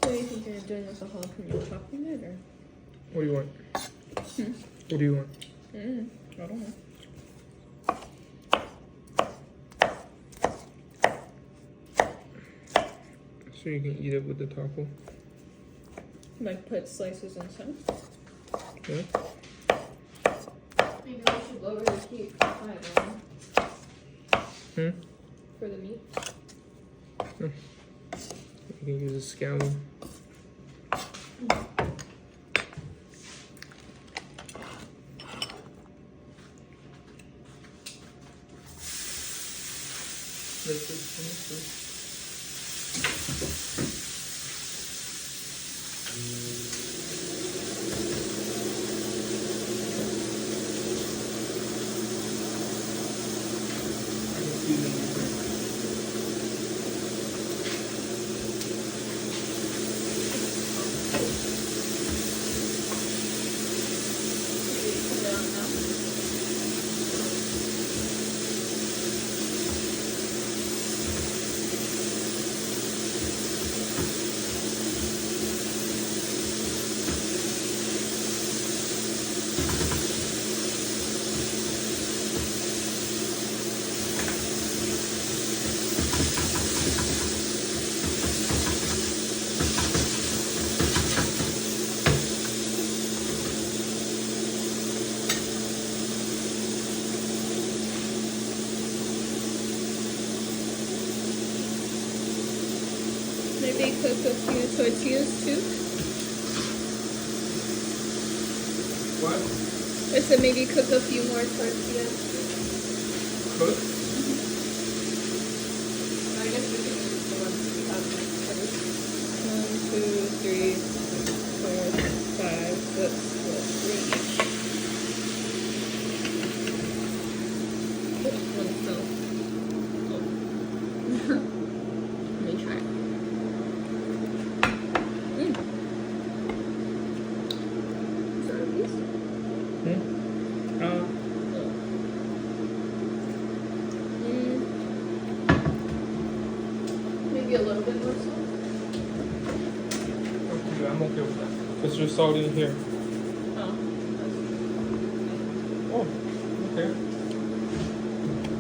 So you think you're doing this a jalapeno chocolate or? What do you want? What do you want? I don't know. So you can eat it with the taco. Like put slices inside? Yeah? Maybe we should lower the heat for the meat. You can use a scallion. Maybe cook a few tortillas too. What? I said maybe cook a few more tortillas. Cook? I guess we can use the ones we have first. 1, 2, 3, 4, 5. That's what, 3 each. Maybe a little bit more salt. Okay, I'm okay with that. Because there's salt in here. Oh. Oh, okay.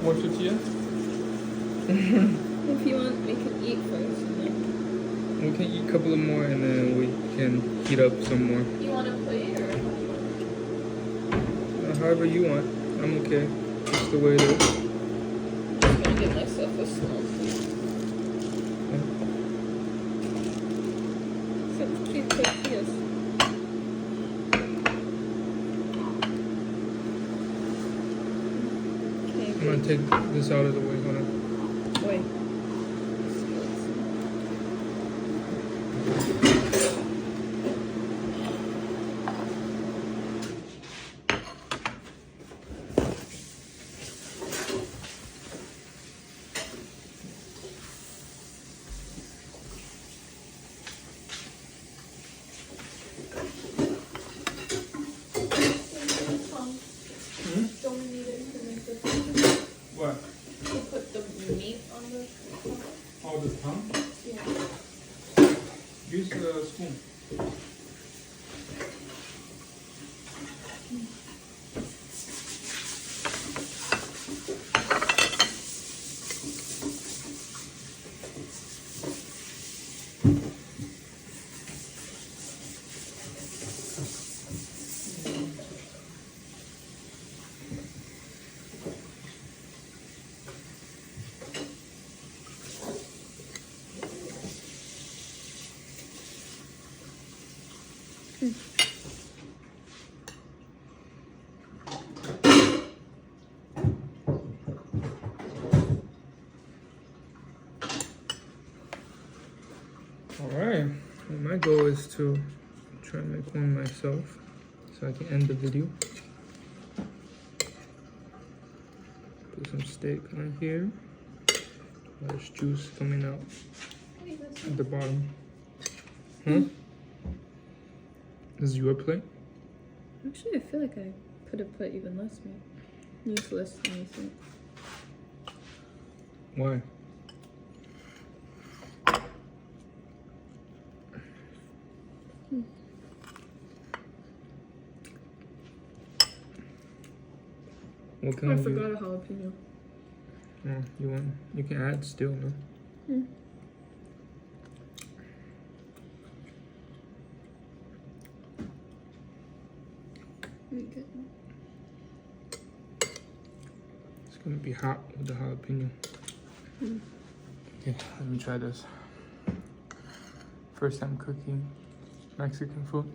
More tortilla? If you want, we can eat first. And then... We can eat a couple of more and then we can heat up some more. You want a plate or? However you want. I'm okay. Just the way it is. I'm gonna get myself a small plate. Such cute tortillas. Okay, I'm gonna take this out of the way. Hold on. wait. Don't we need it to make the What? to put the meat on the Oh, the tongue? yeah. Use a spoon. Alright, well, my goal is to try and make one myself so I can end the video. Put some steak on here. There's juice coming out at the bottom. Huh? This is your plate? Actually, I feel like I could have put even less meat. Useless than you think. Why? What can I I do? forgot a jalapeno. Oh, you can add still, no? Good. It's gonna be hot with the jalapeno. Okay, let me try this. First time cooking Mexican food.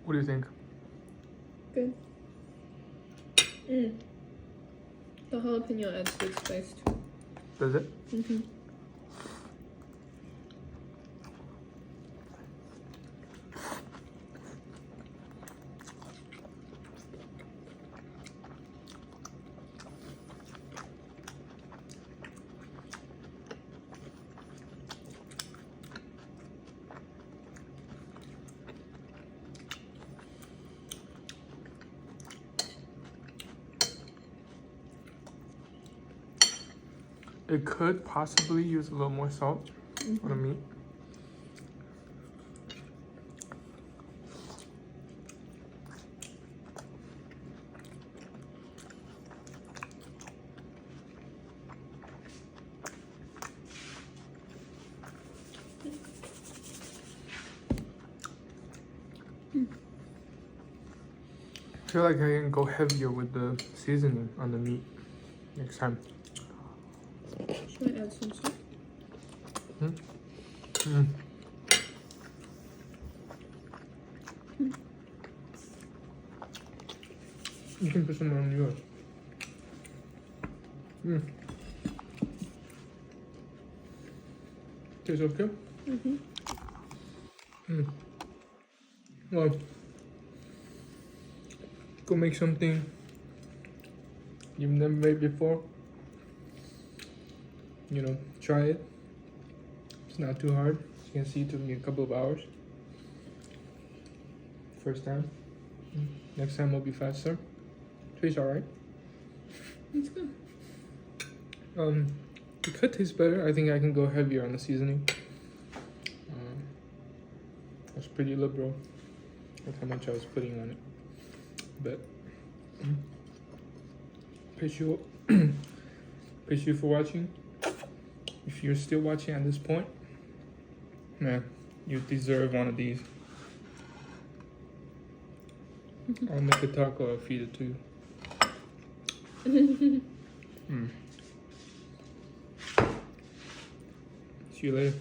What do you think? Good. The jalapeno adds good spice too. Does it? Mm-hmm. It could possibly use a little more salt on the meat. I feel like I can go heavier with the seasoning on the meat next time. Should I add some salt? You can put some on yours. Tastes okay? Well, go make something you've never made before. You know, try it. It's not too hard. As you can see, it took me a couple of hours. First time. Next time will be faster. Tastes alright. It's good. It could taste better. I think I can go heavier on the seasoning. I was pretty liberal with how much I was putting on it. But appreciate you for watching. If you're still watching at this point, man, you deserve one of these. I'll make a taco, I'll feed it to you. See you later.